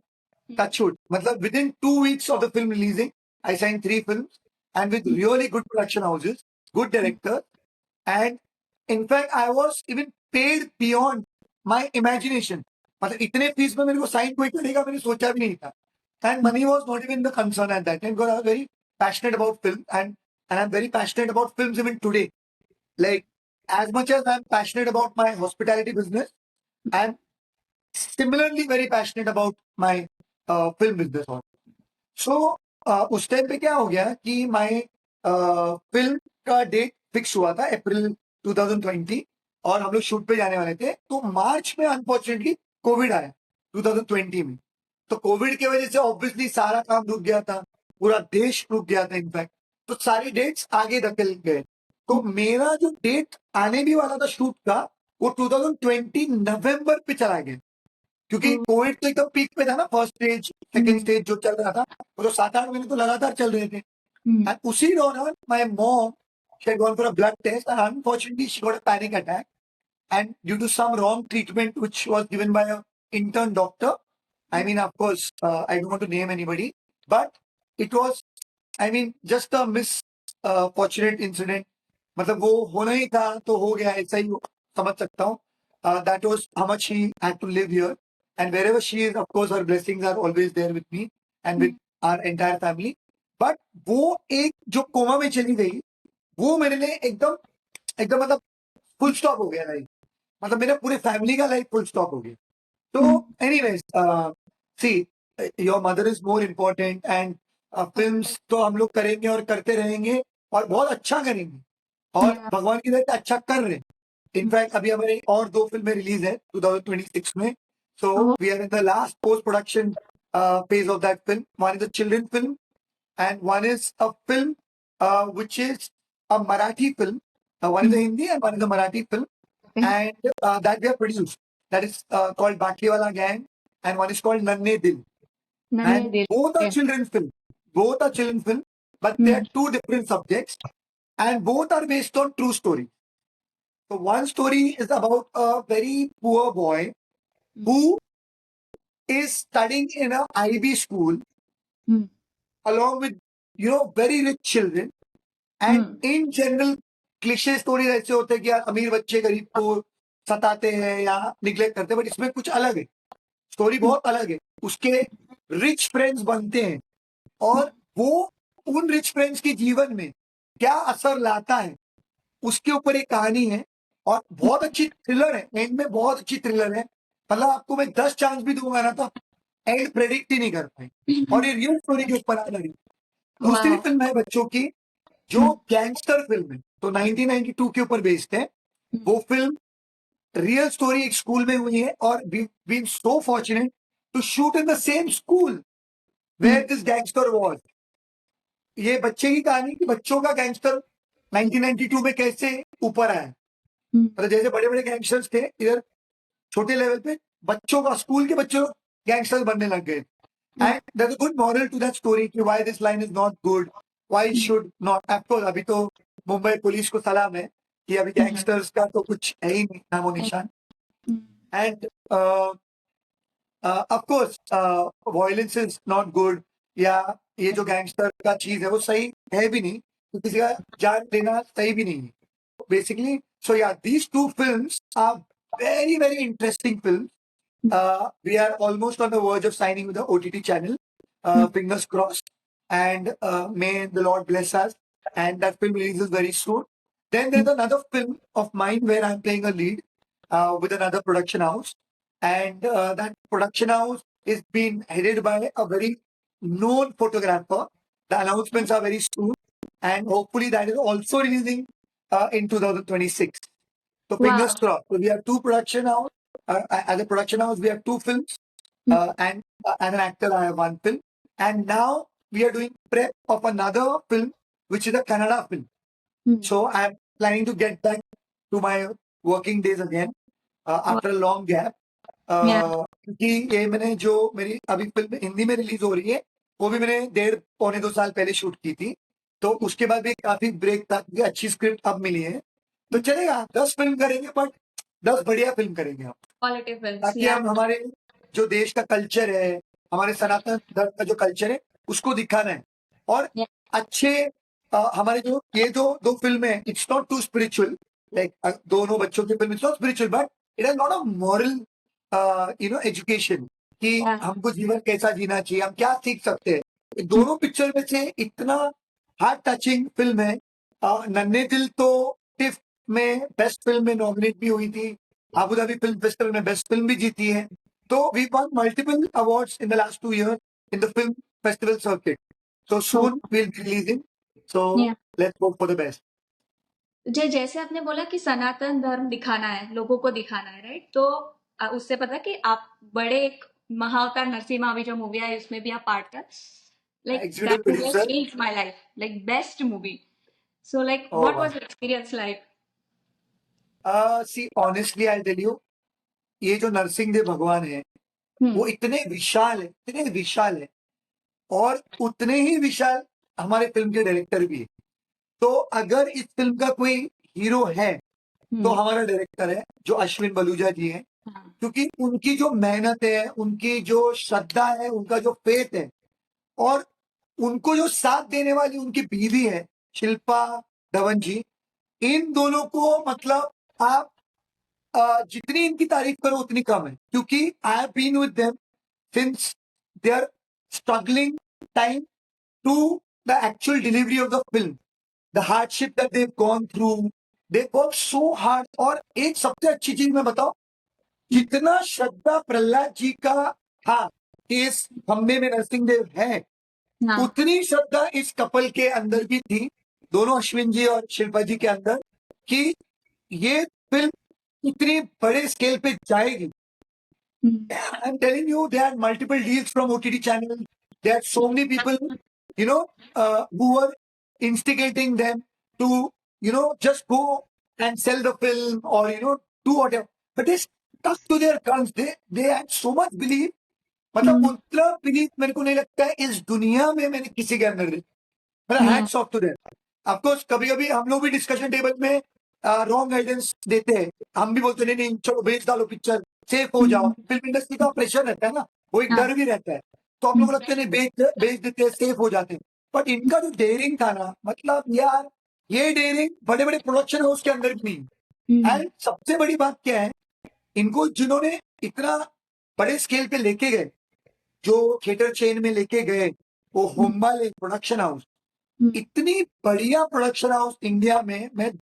B: touch wood. मतलब within 2 weeks of the film releasing, I signed 3 films and with really good production houses, good director, and in fact I was even paid beyond my imagination. मतलब इतने fees में मेरे को sign कोई करेगा मैंने सोचा भी नहीं था. And money was not even the concern at that time because I was very passionate about film and I'm very passionate about films even today. Like as much as I'm passionate about my hospitality business, I'm similarly very passionate about my film business also. सो उस time पे क्या हो गया कि मैं film का date fix हुआ था अप्रैल 2020 और हम लोग शूट पे जाने वाले थे तो मार्च में अनफॉर्चुनेटली कोविड आया 2020 में तो कोविड की वजह से ऑब्वियसली सारा काम रुक गया था पूरा देश रुक गया था इनफैक्ट तो सारी डेट्स आगे धकेल गए तो मेरा जो डेट आने भी वाला था शूट का वो 2020 नवंबर पे चला गया क्योंकि कोविड तो एकदम पीक पे था ना फर्स्ट स्टेज सेकंड स्टेज जो चल रहा था वो तो 7-8 महीने तो लगातार चल रहे थे एंड उसी दौरान my mom she had gone for a blood test and unfortunately she got a panic attack and due to some wrong treatment which was given by a intern doctor I mean of course I don't want to name anybody but it was I mean just a miss fortunate incident मतलब वो होना ही था तो हो गया ऐसा ही समझ सकता हूँ that was how much she had to live here and wherever she is of course her blessings are always there with me and with our entire family but वो एक जो कोमा में चली गई वो मेरे लिए एकदम एकदम मतलब फुल स्टॉप हो गया लाइफ मतलब मेरे पूरे फैमिली का लाइफ फुल स्टॉप हो गया तो anyways see your mother is more important and films तो हम लोग करेंगे और करते रहेंगे और बहुत अच्छा करेंगे और भगवान की दया से अच्छा कर रहे हैं इनफैक्ट अभी हमारे और 2 फिल्में रिलीज है 2026 में so we are in the last post production phase of that film. One is a children film and one is a film which is a Marathi film. One is a Hindi and one is a Marathi film and that we have produced. That is called Bakiwala Gang and one is called Nanne Dil. And both are children film. Both are children film, but they are 2 different subjects and both are based on true story. So one story is about a very poor boy who is studying in a IB school along with very rich children and in general cliché stories ऐसे होते हैं कि यार अमीर बच्चे गरीब को सताते हैं या निग्लेक्ट करते हैं बट इसमें कुछ अलग है स्टोरी बहुत अलग है उसके रिच फ्रेंड्स बनते हैं और वो उन रिच फ्रेंड्स के जीवन में क्या असर लाता है उसके ऊपर एक कहानी है और बहुत अच्छी थ्रिलर है एंड में बहुत अच्छी थ्रिलर है मतलब आपको मैं 10 चांस भी दूंगा ना तो एंड प्रेडिक्ट ही नहीं कर पाए और ये रियल स्टोरी के ऊपर आ रही दूसरी फिल्म है बच्चों की जो गैंगस्टर फिल्म है तो 1992 के ऊपर बेस्ड है वो फिल्म रियल स्टोरी एक स्कूल में हुई है और been so fortunate to shoot in the same school where this gangster was ये बच्चे की कहानी कि बच्चों का गैंगस्टर 1992 में कैसे ऊपर आया मतलब जैसे बड़े बड़े गैंगस्टर्स थे इधर छोटे लेवल पे बच्चों का स्कूल के बच्चों गैंगस्टर्स बनने लग गए and there is a good moral to that story कि why this line is not good why should not of course अभी तो मुंबई पुलिस को सलाम है कि अभी गैंगस्टर्स का तो कुछ है ही नहीं नामो निशान and of course violence is not good या ये जो गैंगस्टर का चीज है वो सही है भी नहीं तो किसी का जान लेना सही भी नहीं है basically so yeah these 2 films are very very interesting films we are almost on the verge of signing with the OTT channel fingers crossed and may the Lord bless us and that film releases very soon then there's another film of mine where I'm playing a lead with another production house and that production house is being headed by a very known photographer the announcements are very soon and hopefully that is also releasing in 2026. So fingers crossed. So we have 2 production house. As a production house, we have 2 films, and an actor. I have 1 film, and now we are doing prep of another film, which is a Kannada film. So I'm planning to get back to my working days again after a long gap.
A: Yeah.
B: क्योंकि ये मैंने जो मेरी अभी film Hindi में release हो रही है वो भी मैंने 1.5 पौने 2 साल पहले शूट की थी, तो उसके बाद भी काफी ब्रेक था क्योंकि अच्छी स्क्रिप्ट अब मिली है। तो चलेगा, 10 फिल्म करेंगे बट 10 बढ़िया फिल्म करेंगे हम,
A: Quality films.
B: ताकि
A: Yeah.
B: हम हमारे जो देश का कल्चर है, हमारे सनातन धर्म का जो कल्चर है उसको दिखाना है। और
A: Yeah.
B: अच्छे हमारे जो ये जो 2 फिल्में हैं, it's not too spiritual, like दोनों बच्चों की film, it's not spiritual but it has lot of moral education, कि
A: Yeah.
B: हमको जीवन कैसा जीना चाहिए, हम क्या सीख सकते हैं। ये दोनों पिक्चर में से इतना हार्ट टचिंग फिल्म है। नन्हे दिल तो टिफ में बेस्ट फिल्म में नॉमिनेट भी हुई थी, अबू धाबी फिल्म फेस्टिवल में बेस्ट फिल्म भी जीती है। तो we won multiple awards in the last 2 years in the film festival circuit. So
A: Oh.
B: soon we'll be releasing. So
A: Yeah.
B: let's hope for the best.
A: जैसे आपने बोला कि सनातन धर्म दिखाना है, लोगों को दिखाना है, राइट? तो उससे पता है कि आप बड़े एक महाअवतार नरसिम्हा अभी जो मूवी आई उसमें भी आप पार्ट था, like
B: Executive
A: that movie has
B: producer.
A: Changed my life, like best movie. So like
B: Oh
A: what
B: wow.
A: Was your experience like?
B: See, honestly, I'll tell you, ये जो नरसिंह देव भगवान है
A: हम्म।
B: वो इतने विशाल है और उतने ही विशाल हमारे फिल्म के डायरेक्टर भी है। तो अगर इस फिल्म का कोई हीरो है तो हमारा डायरेक्टर है जो अश्विन बलूजा जी हैं,
A: हाँ।
B: क्योंकि उनकी जो मेहनत है, उनकी जो श्रद्धा है, उनका जो फेथ है, और उनको जो साथ देने वाली उनकी बीवी है शिल्पा धवन जी, इन दोनों को मतलब आप जितनी इनकी तारीफ करो उतनी कम है, क्योंकि I have been with them since their struggling time to the actual delivery of the film, the hardship that they gone through, they work so hard. और एक सबसे अच्छी चीज मैं बताऊं, जितना श्रद्धा प्रहलाद जी का था कि इस खंबे में नरसिंहदेव है,
A: हाँ।
B: उतनी श्रद्धा इस कपल के अंदर भी थी, दोनों अश्विन जी और शिल्पा जी के अंदर, कि ये फिल्म इतनी बड़े स्केल पे जाएगी। I'm telling you, they had multiple deals from OTT channels. They had so many people, who were instigating them to, just go and sell the film or, do whatever. But they stuck to their guns. They had so much belief. मतलब उतना belief मेरे को नहीं लगता है इस दुनिया में मैंने किसी के अंदर देखा। मतलब hats off to them. Of course कभी कभी हम लोग भी डिस्कशन टेबल में रॉन्ग गाइडेंस देते हैं, हम भी बोलते नहीं चलो बेच डालो पिक्चर, सेफ हो जाओ। फिल्म इंडस्ट्री का प्रेशर रहता है ना, वो एक डर भी रहता है, तो हम लोग लगता है नहीं बेच देते हैं, सेफ हो जाते हैं। बट इनका जो डेयरिंग था ना, मतलब यार ये डेयरिंग बड़े बड़े प्रोडक्शन हाउस के अंदर भी नहीं। एंड सबसे बड़ी बात क्या है, इनको जिन्होंने इतना बड़े स्केल पे लेके गए, जो थिएटर चेन में लेके गए, वो होमबाले प्रोडक्शन हाउस, इतनी बढ़िया प्रोडक्शन हाउस इंडिया में, मैं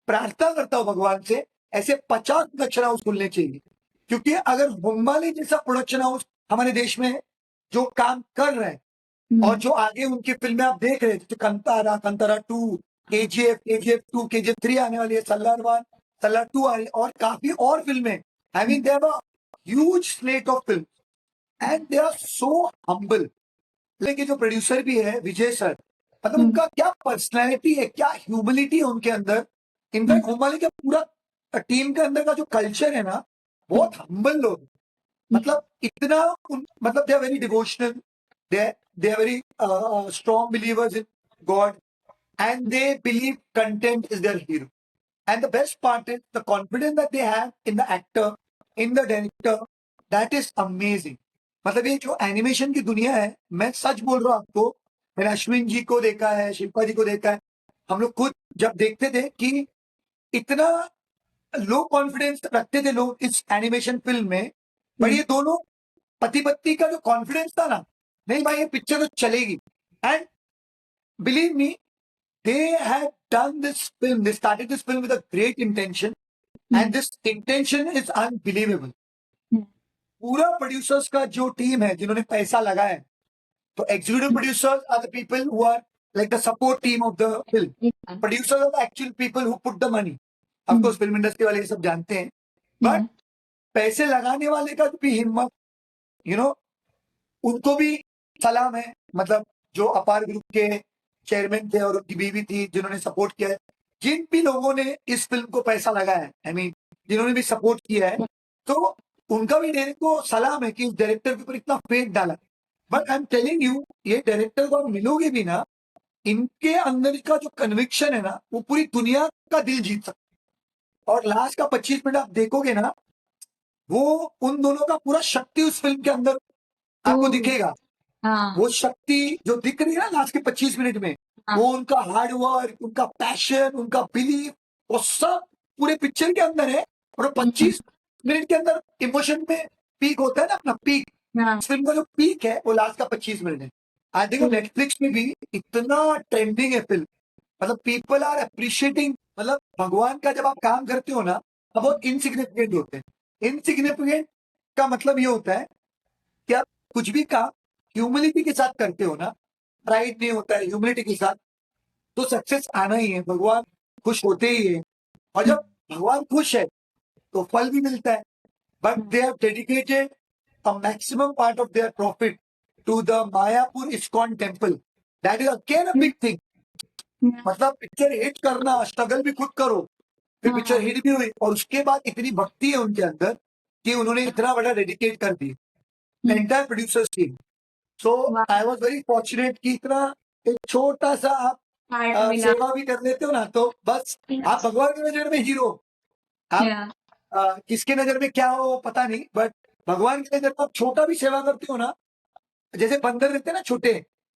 B: प्रार्थना करता हूं भगवान से ऐसे 50 प्रोडक्शन हाउस खुलने चाहिए। क्योंकि अगर होमबाले जैसा प्रोडक्शन हाउस हमारे देश में जो काम कर रहे हैं और जो आगे उनकी फिल्में आप देख रहे थे, कंतारा 2, KGF 2, KGF 3 आने वाली है, सल्लार 1, सल्लार 2 आ रही है, और काफी और फिल्में। I mean they have a huge slate of film and they are so humble. लेकिन जो प्रोड्यूसर भी है विजय सर, मतलब उनका क्या पर्सनैलिटी है, क्या ह्यूमिलिटी है उनके अंदर। इनफैक्ट होमबाले का पूरा टीम के अंदर का जो कल्चर है ना, बहुत हम्बल लोग, मतलब इतना मतलब they are very devotional, they are very strong believers in God, and they believe content is their hero. And the best part is the confidence that they have in the actor, in the director, that is amazing. मतलब ये जो animation की दुनिया है, मैं सच बोल रहा हूँ आपको, मैंने अश्विन जी को देखा है, शिल्पा जी को देखा है, हम लोग खुद जब देखते थे कि इतना लो कॉन्फिडेंस रखते थे लोग इस एनिमेशन फिल्म में, पर ये दोनों पति पत्नी का जो कॉन्फिडेंस था ना, नहीं भाई ये पिक्चर तो चलेगी। And believe me, they have done this film, they started this film with a great intention, and this intention is unbelievable. पूरा प्रोड्यूसर्स का जो टीम है जिन्होंने पैसा लगाया है, तो executive producers are the people who are like the support team of the film, producers are the actual people who put the money. Of course film industry वाले ये सब जानते हैं, बट पैसे लगाने वाले का भी हिम्मत, उनको भी सलाम है। मतलब जो अपार ग्रुप के चेयरमैन थे और उनकी बीवी थी जिन्होंने सपोर्ट किया है, जिन भी लोगों ने इस फिल्म को पैसा लगाया है, आई मीन जिन्होंने भी सपोर्ट किया है, तो उनका भी डायरेक्टर को सलाम है कि उस डायरेक्टर के ऊपर इतना फेथ डाला। But I am telling you, ये डायरेक्टर को आप मिलोगे भी ना, इनके अंदर का जो कन्विक्शन है ना, वो पूरी दुनिया का दिल जीत सकता है। और लास्ट का 25 मिनट आप देखोगे ना, वो उन दोनों का पूरा शक्ति उस फिल्म के अंदर आपको
A: ओह,
B: दिखेगा।
A: हाँ
B: वो शक्ति जो दिख रही है ना लास्ट के 25 मिनट में,
A: हाँ
B: वो उनका हार्ड वर्क, उनका पैशन, उनका बिलीफ, वो सब पूरे पिक्चर के अंदर है। और वो 25 मिनट के अंदर इमोशन में पीक होता है ना, अपना पीक।
A: हाँ
B: इस फिल्म का जो पीक है वो लास्ट का 25 मिनट है। आज देखो नेटफ्लिक्स में भी इतना ट्रेंडिंग है फिल्म, मतलब पीपल आर अप्रिशिएटिंग। मतलब भगवान का जब आप काम करते हो ना, तो बहुत इनसिग्निफिकेंट होते हैं। इनसिग्निफिकेंट का मतलब ये होता है कि आप कुछ भी काम ह्यूमिलिटी के साथ करते हो ना, प्राइड नहीं होता है, ह्यूमिलिटी के साथ, तो सक्सेस आना ही है। भगवान खुश होते ही है। और जब भगवान खुश है तो फल भी मिलता है। But they have dedicated a maximum part of their profit to the Mayapur ISKCON temple. That is again a big thing. मतलब पिक्चर हिट करना, स्ट्रगल भी खुद करो, फिर पिक्चर हिट भी हुई, और उसके बाद इतनी भक्ति है उनके अंदर कि उन्होंने इतना बड़ा डेडिकेट कर the entire producers team. So I was very fortunate कि इतना एक छोटा सा आप
A: पार्ट मिला।
B: सेवा भी कर लेते हो ना, तो बस आप भगवान की नजर में हीरो। आप
A: या
B: किसके नजर में क्या हो पता नहीं, बट भगवान की नजर में आप छोटा भी सेवा करते हो ना, जैसे बंदर रहते हैं ना छोटे,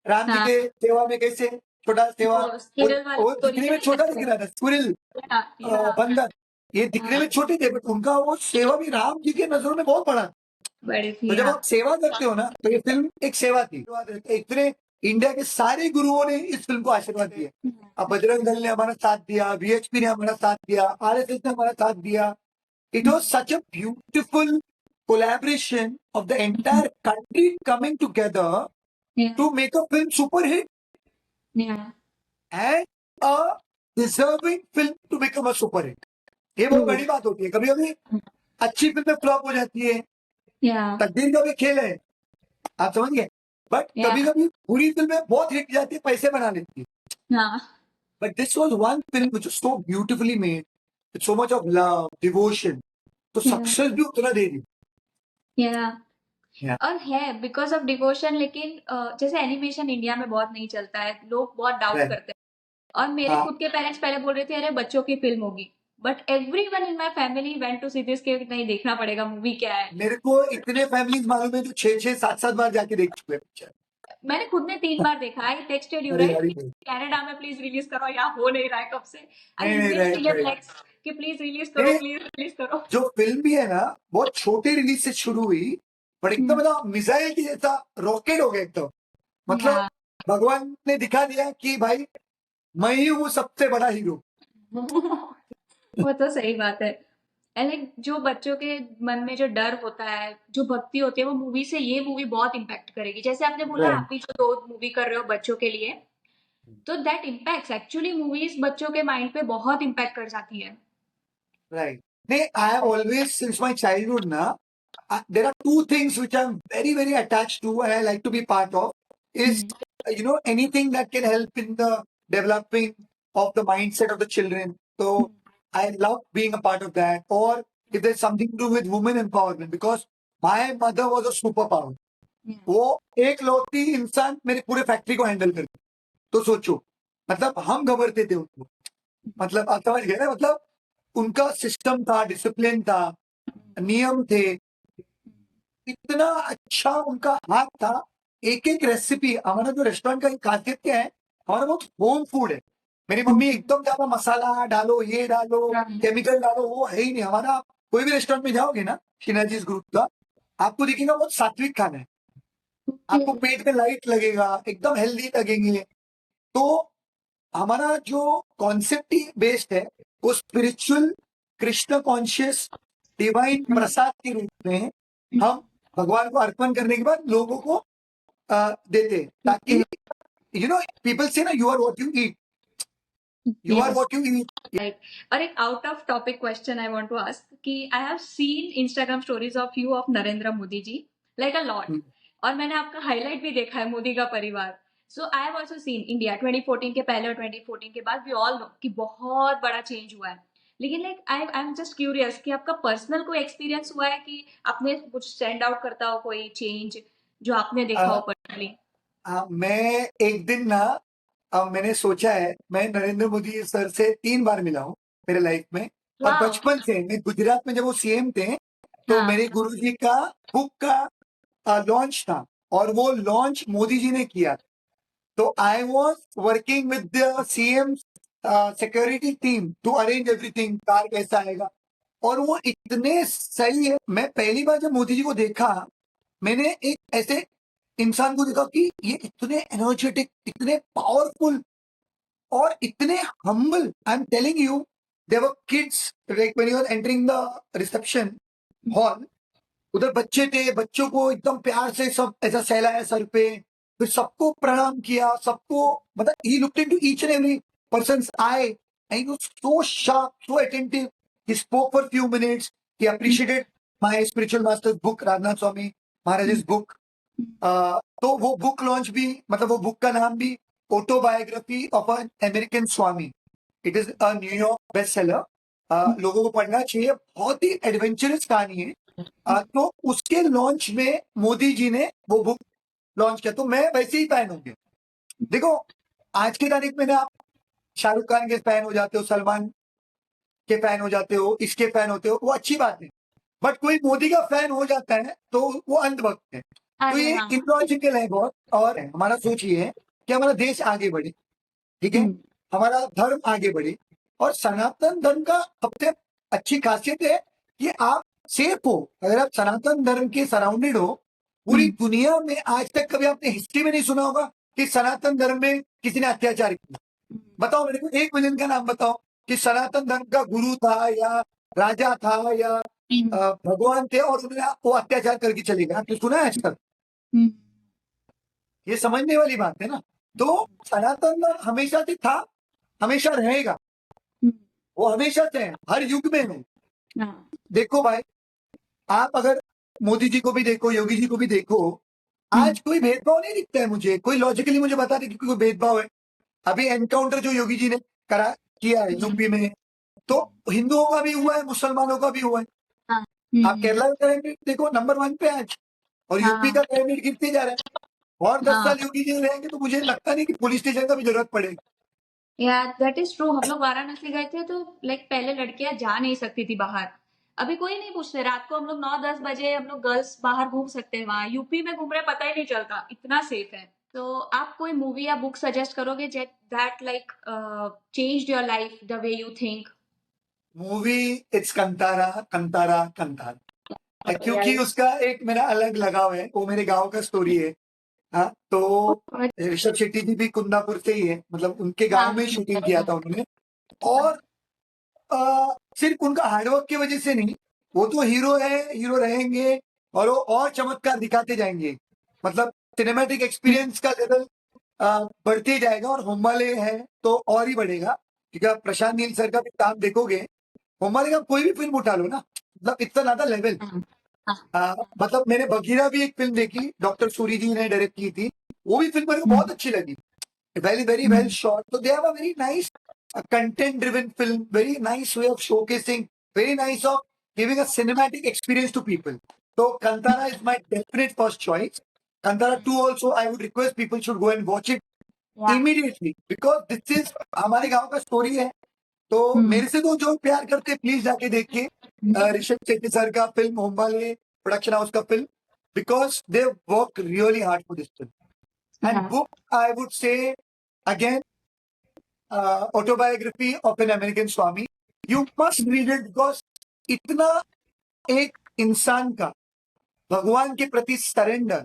B: राम जी
A: हाँ
B: के सेवा में कैसे छोटा सेवा,
A: वो स्किरल वाली
B: वो
A: स्टोरी
B: दिखने
A: पे
B: में
A: नहीं
B: छोटा
A: करते
B: दिख रहा था, स्क्विरल,
A: या
B: बंदर, ये दिखने में छोटे थे, बट उनका वो सेवा भी राम जी के नजरों में बहुत बड़ा।
A: बड़ी
B: तो
A: थी
B: जब
A: हाँ
B: आप सेवा करते हो ना, तो ये फिल्म एक सेवा थी। इतने इंडिया के सारे गुरुओं ने इस फिल्म को आशीर्वाद दिया। अब बजरंग दल ने हमारा साथ दिया, वीएचपी ने हमारा साथ दिया, आरएसएस ने हमारा साथ दिया। It was such a beautiful collaboration of the entire country coming together
A: या
B: to make a film super hit
A: या
B: and a deserving film to become a super hit. ये बहुत बड़ी बात होती है। कभी कभी अच्छी फिल्में फ्लॉप हो जाती है,
A: या
B: तकदीर का भी खेल है, आप समझ गए। बट
A: या
B: कभी कभी बुरी फिल्में बहुत हिट जाती है, पैसे बना लेती है।
A: हाँ
B: but this was one film which was so beautifully made with so much of love, devotion, तो
A: या
B: सक्सेस भी उतना दे दी।
A: या
B: Yeah.
A: और है बिकॉज ऑफ डिवोशन। लेकिन जैसे एनिमेशन इंडिया में बहुत नहीं चलता है, लोग बहुत डाउट
B: Right.
A: करते हैं। और मेरे
B: हाँ,
A: खुद के पेरेंट्स पहले बोल रहे थे अरे बच्चों की फिल्म होगी, but every one in my family went to see this के नहीं देखना पड़ेगा मूवी क्या है।
B: मेरे को इतने फैमिलीज मालूम है जो 6-6, 7-7 बार जाके देख चुके हैं पिक्चर।
A: मैंने खुद ने 3 बार देखा। आई टेक्सटेड यू
B: अरे
A: राइट
B: अरे
A: कि कनाडा में प्लीज रिलीज करो, या हो नहीं रहा है कब से। आई
B: नहीं नहीं,
A: इमेल्ड
B: राइट
A: इंडियन
B: राइट।
A: फ्लेक्स कि प्लीज रिलीज करो,
B: नहीं,
A: प्लीज रिलीज करो।
B: जो फिल्म भी है ना, बहुत छोटे रिलीज से शुरू हुई, पर एकदम मतलब मिसाइल की जैसा रॉकेट हो गया एकदम। मतलब
A: या
B: भगवान ने दिखा दिया कि भाई मैं ही हूँ सबसे बड़ा हीरो।
A: वो तो सही बात है। लाइक जो बच्चों के मन में जो डर होता है, जो भक्ति होती है, वो मूवी से ये मूवी बहुत इम्पैक्ट करेगी। जैसे आपने बोला आप
B: राइट
A: भी जो 2 मूवी कर रहे हो बच्चों के लिए, तो दैट इम्पैक्ट्स एक्चुअली मूवीज बच्चों के माइंड पे बहुत इम्पैक्ट कर जाती है।
B: राइट। नहीं, I have always since my childhood ना, there are two things which I'm very very attached to and I like to be part of is anything that can help in the developing of the mindset of the children. So I love being a part of that. Or if there's something to do with women empowerment, because my mother was a superpower. वो एक लौती इंसान मेरे पूरे factory को handle करती। तो सोचो, मतलब हम घबरते थे उनको, मतलब आप समझ गए ना, मतलब उनका सिस्टम था, डिसिप्लिन था, नियम थे, इतना अच्छा उनका हाथ था। एक एक रेसिपी, हमारा जो रेस्टोरेंट का एक खासियत क्या है, हमारा बहुत होम फूड है। मेरी मम्मी एकदम ज्यादा मसाला डालो, ये डालो, केमिकल डालो, वो है ही नहीं हमारा। कोई भी रेस्टोरेंट में जाओगे ना, शिनाजीज ग्रुप का, आपको दिखेगा बहुत सात्विक खाना है। आपको पेट में लाइट लगेगा, एकदम हेल्दी लगेंगे। तो हमारा जो कॉन्सेप्ट ही बेस्ड है, वो स्पिरिचुअल, कृष्ण कॉन्शियस, डिवाइन प्रसाद के रूप में हम भगवान को अर्पण करने के बाद लोगों को देते हैं, ताकि पीपल से no, you are what you eat, you are
A: yes
B: what you eat.
A: Right. और एक out of topic question I want to ask कि I have seen Instagram stories of you of Narendra Modi ji like a lot. और मैंने आपका highlight भी देखा है मोदी का परिवार। So I have also seen India 2014 के पहले और 2014 के बाद। वी ऑल नो कि बहुत बड़ा चेंज हुआ है। लेकिन like I am just curious कि आपका पर्सनल कोई एक्सपीरियंस हुआ है कि आपने कुछ स्टैंड आउट करता हो कोई चेंज जो आपने देखा हो पर्सनली?
B: मैं एक दिन ना, मैंने सोचा है, मैं नरेंद्र मोदी सर से 3 बार मिला हूँ मेरे लाइफ में। और
A: वाओ!
B: बचपन से मैं गुजरात में जब वो सीएम थे, तो
A: हाँ।
B: मेरे गुरुजी का बुक का लॉन्च था और वो लॉन्च मोदी जी ने किया। तो I was working with the CM security team to arrange everything, car कैसा आएगा। और वो इतने सही है। मैं पहली बार जब मोदी जी को देखा, मैंने एक ऐसे इंसान को देखा कि ये इतने एनर्जेटिक, इतने पावरफुल और इतने हम्बल। I am telling you, there were kids like when you are entering the reception hall, उधर बच्चे थे, बच्चों को एकदम प्यार से सब ऐसा सहलाया सर पे, फिर सबको प्रणाम किया, सबको, मतलब he looked into each and every persons I and he was so sharp, so attentive. He spoke for few minutes, he appreciated my spiritual masters book, Rajnath Swami Maharaj book. तो वो बुक लॉन्च भी, मतलब वो बुक का नाम भी autobiography of an American Swami. It is a New York best seller. लोगों को पढ़ना चाहिए, बहुत ही एडवेंचरस कहानी है। तो उसके लॉन्च में मोदी जी ने वो बुक लॉन्च किया, तो मैं वैसे ही फैन हो गया। देखो, आज की तारीख में ना आप शाहरुख खान के फैन हो जाते हो, सलमान के फैन हो जाते हो, इसके फैन होते हो, वो अच्छी बात है। बट कोई मोदी का फैन हो जाता है तो वो अंधभक्त है। तो
A: अरे
B: ये
A: हाँ।
B: इलॉजिकल है बहुत। और हमारा सोच ये है कि हमारा देश आगे बढ़े, ठीक है,
A: हुँ।
B: हमारा धर्म आगे बढ़े। और सनातन धर्म का सबसे अच्छी खासियत है कि आप सेफ हो। अगर आप सनातन धर्म के सराउंडेड हो, पूरी
A: हुँ।
B: दुनिया में आज तक कभी आपने हिस्ट्री में नहीं सुना होगा कि सनातन धर्म में किसी ने अत्याचार किया। बताओ मेरे को, 1 मिलियन का नाम बताओ कि सनातन धर्म का गुरु था या राजा था या
A: हुँ।
B: भगवान थे और उन्होंने वो अत्याचार करके चले गए। आपने सुना है आज तक?
A: हुँ।
B: ये समझने वाली बात है ना। तो सनातन धर्म हमेशा से था, हमेशा रहेगा।
A: हुँ।
B: वो हमेशा से है, हर युग में है।
A: हाँ।
B: देखो भाई, आप अगर मोदी जी को भी देखो, योगी जी को भी देखो,
A: हुँ।
B: आज कोई भेदभाव नहीं दिखता है मुझे। कोई लॉजिकली मुझे बता दे कि कोई भेदभाव है। अभी एनकाउंटर जो योगी जी ने करा किया है यूपी में, तो हिंदुओं का भी हुआ है, मुसलमानों का भी हुआ है।
A: हाँ।
B: आप
A: हुँ।
B: केरला का क्राइम रेट देखो, नंबर 1 पे आज। और यूपी
A: हाँ।
B: का क्राइम रेट गिरते जा रहा है। और 10
A: हाँ।
B: साल योगी जी रहेंगे तो मुझे लगता नहीं कि पुलिस स्टेशन का भी जरूरत पड़ेगी।
A: यार दैट इज़ ट्रू। हम लोग वाराणसी गए थे तो लाइक पहले लड़कियाँ जा नहीं सकती थी बाहर। अभी कोई नहीं पूछते। रात को हम लोग 9-10 बजे हम लोग गर्ल्स बाहर घूम सकते हैं वहाँ। यूपी में घूम रहे हैं पता ही नहीं चलता, इतना सेफ है। तो आप कोई मूवी या बुक सजेस्ट करोगे जे that like changed your life the way you think?
B: Movie, it's Kantara, Kantara, Kantara. क्योंकि
A: राइट।
B: उसका एक मेरा अलग लगाव है, वो मेरे गांव का स्टोरी है। हाँ, तो ऋषभ शेट्टी जी भी कुंदापुर से ही है, मतलब उनके गांव
A: हाँ।
B: में शूटिंग किया था उन्होंने। और सिर्फ उनका हार्डवर्क की वजह से नहीं, वो तो हीरो है, हीरो रहेंगे और वो और चमत्कार दिखाते जाएंगे। मतलब सिनेमैटिक एक्सपीरियंस का लेवल बढ़ते ही जाएगा। और होम्बाले है तो और ही बढ़ेगा, क्योंकि आप प्रशांत नील सर का भी काम देखोगे। होम्बाले का कोई भी फिल्म उठा लो ना, मतलब इतना ज्यादा लेवल।
A: हाँ। हाँ।
B: मतलब मैंने बगीरा भी एक फिल्म देखी, डॉक्टर सूरी जी ने डायरेक्ट की थी। वो भी फिल्म मेरे को बहुत अच्छी लगी। Very very well shot. So they have a very nice content-driven film, very nice way of showcasing, very nice of giving a cinematic experience to people. So Kantara is my definite first choice. Kantara 2 also, I would request people should go and watch it
A: या।
B: immediately because this is हमारे गांव का story है। तो
A: हुँ।
B: मेरे से तो जो प्यार करते प्लीज जाके देखिए ऋषभ शेट्टी सर का फिल्म होम्बाले प्रोडक्शन हाउस का film, because they work really hard for this film. And
A: हाँ।
B: Book I would say again, autobiography of an American swami. You must read it because इतना एक इंसान का भगवान के प्रति सरेंडर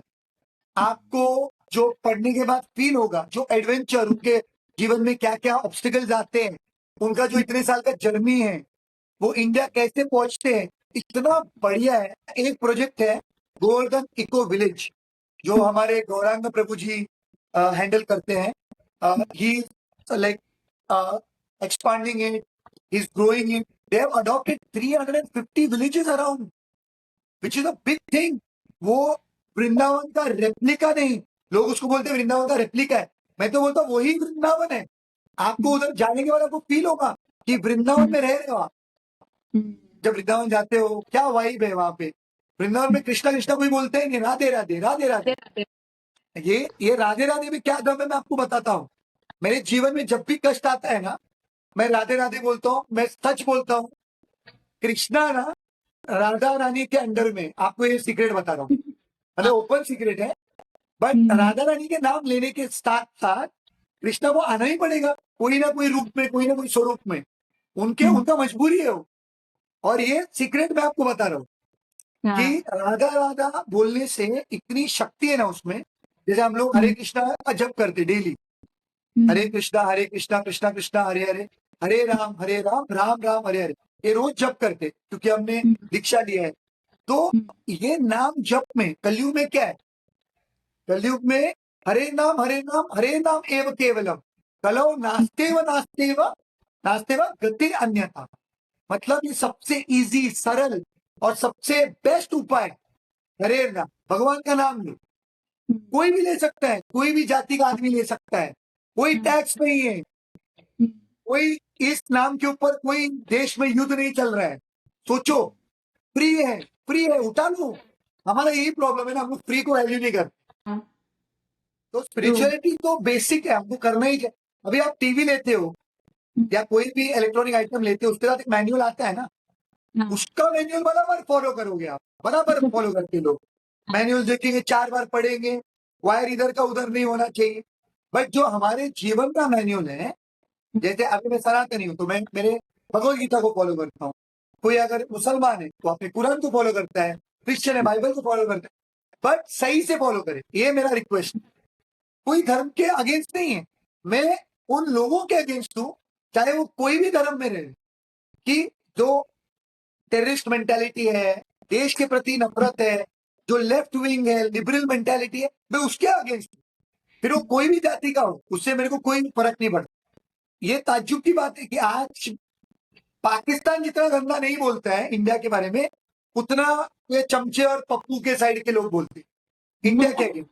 B: आपको जो पढ़ने के बाद फील होगा, जो एडवेंचर उनके जीवन में क्या क्या ऑब्स्टिकल्स आते हैं, उनका जो इतने साल का जर्नी है, वो इंडिया कैसे पहुंचते हैं, इतना बढ़िया है। एक प्रोजेक्ट है गोवर्धन इको विलेज, जो हमारे गौरांग प्रभु जी हैंडल करते हैं। ही like expanding it, he's growing it. They have adopted 350 villages around, which is a big thing. वो वृंदावन का रेप्लिका नहीं, लोग उसको बोलते हैं वृंदावन का रेप्लिका है। मैं तो बोलता हूँ वही वृंदावन है। आपको उधर जाने के बाद आपको फील होगा कि वृंदावन में रह रहे हो आप। जब वृंदावन जाते हो क्या वाइब है वहां पे। वृंदावन में कृष्णा कृष्णा कोई बोलते ही नहीं, राधे राधे राधे राधे। ये राधे राधे में क्या दम है मैं आपको बताता हूँ। मेरे जीवन में जब भी कष्ट आता है ना, मैं राधे राधे बोलता हूँ, मैं सच बोलता हूँ। कृष्णा ना राधा रानी के अंडर में, आपको ये सीक्रेट बता रहा हूँ, मतलब ओपन सीक्रेट है। बट राधा रानी के नाम लेने के साथ साथ कृष्णा को आना ही पड़ेगा, कोई ना कोई रूप में, कोई ना कोई स्वरूप में। उनका मजबूरी है वो। और ये सीक्रेट मैं आपको बता रहा हूँ कि राधा राधा बोलने से इतनी शक्ति है ना उसमें। जैसे हम लोग हरे कृष्णा का जप करते डेली, हरे कृष्णा कृष्णा कृष्णा हरे हरे, हरे राम राम राम हरे हरे, ये रोज जप करते क्योंकि हमने दीक्षा लिया है। तो ये नाम जप में कलयुग में क्या है, कलयुग में हरे नाम एव केवलम, कलो नास्तेव गति अन्यथा। मतलब ये सबसे इजी सरल और सबसे बेस्ट उपाय, हरे नाम, भगवान का नाम लो। कोई भी ले सकता है, कोई भी जाति का आदमी ले सकता है, कोई टैक्स नहीं है, कोई इस नाम के ऊपर कोई देश में युद्ध नहीं चल रहा है। सोचो, फ्री है, फ्री है, उठा लो। हमारा यही प्रॉब्लम है ना, हम लोग फ्री को वैल्यू नहीं करते। तो स्पिरिचुअलिटी तो बेसिक है, हमको करना ही है। अभी आप टीवी लेते हो या कोई भी इलेक्ट्रॉनिक आइटम लेते हो, उसके साथ एक मैनुअल आता है ना, उसका मैनुअल बराबर फॉलो करोगे आप, बराबर फॉलो करते लोग। मैनुअल देखेंगे, 4 बार पढ़ेंगे, वायर इधर का उधर नहीं होना चाहिए। बट जो हमारे जीवन का मैनुअल है, जैसे अभी मैं सनातनी हूँ तो मैं मेरे भगवत गीता को फॉलो करता हूँ। कोई अगर मुसलमान है तो अपने कुरान को फॉलो करता है, क्रिश्चियन है बाइबल को फॉलो करता है। बट सही से फॉलो करे, ये मेरा रिक्वेस्ट। कोई धर्म के अगेंस्ट नहीं है, मैं उन लोगों के अगेंस्ट हूँ, चाहे वो कोई भी धर्म में रहे, कि जो टेररिस्ट मेंटालिटी है, देश के प्रति नफरत है, जो लेफ्ट विंग है, लिबरल मेंटालिटी है, मैं उसके अगेंस्ट हूँ। फिर वो कोई भी जाति का हो, उससे मेरे को कोई फर्क नहीं पड़ता। ये ताज्जुब की बात है कि आज पाकिस्तान जितना गंदा नहीं बोलता है इंडिया के बारे में, उतना ये चमचे और पप्पू के साइड के लोग बोलते हैं इंडिया के अगेंस्ट।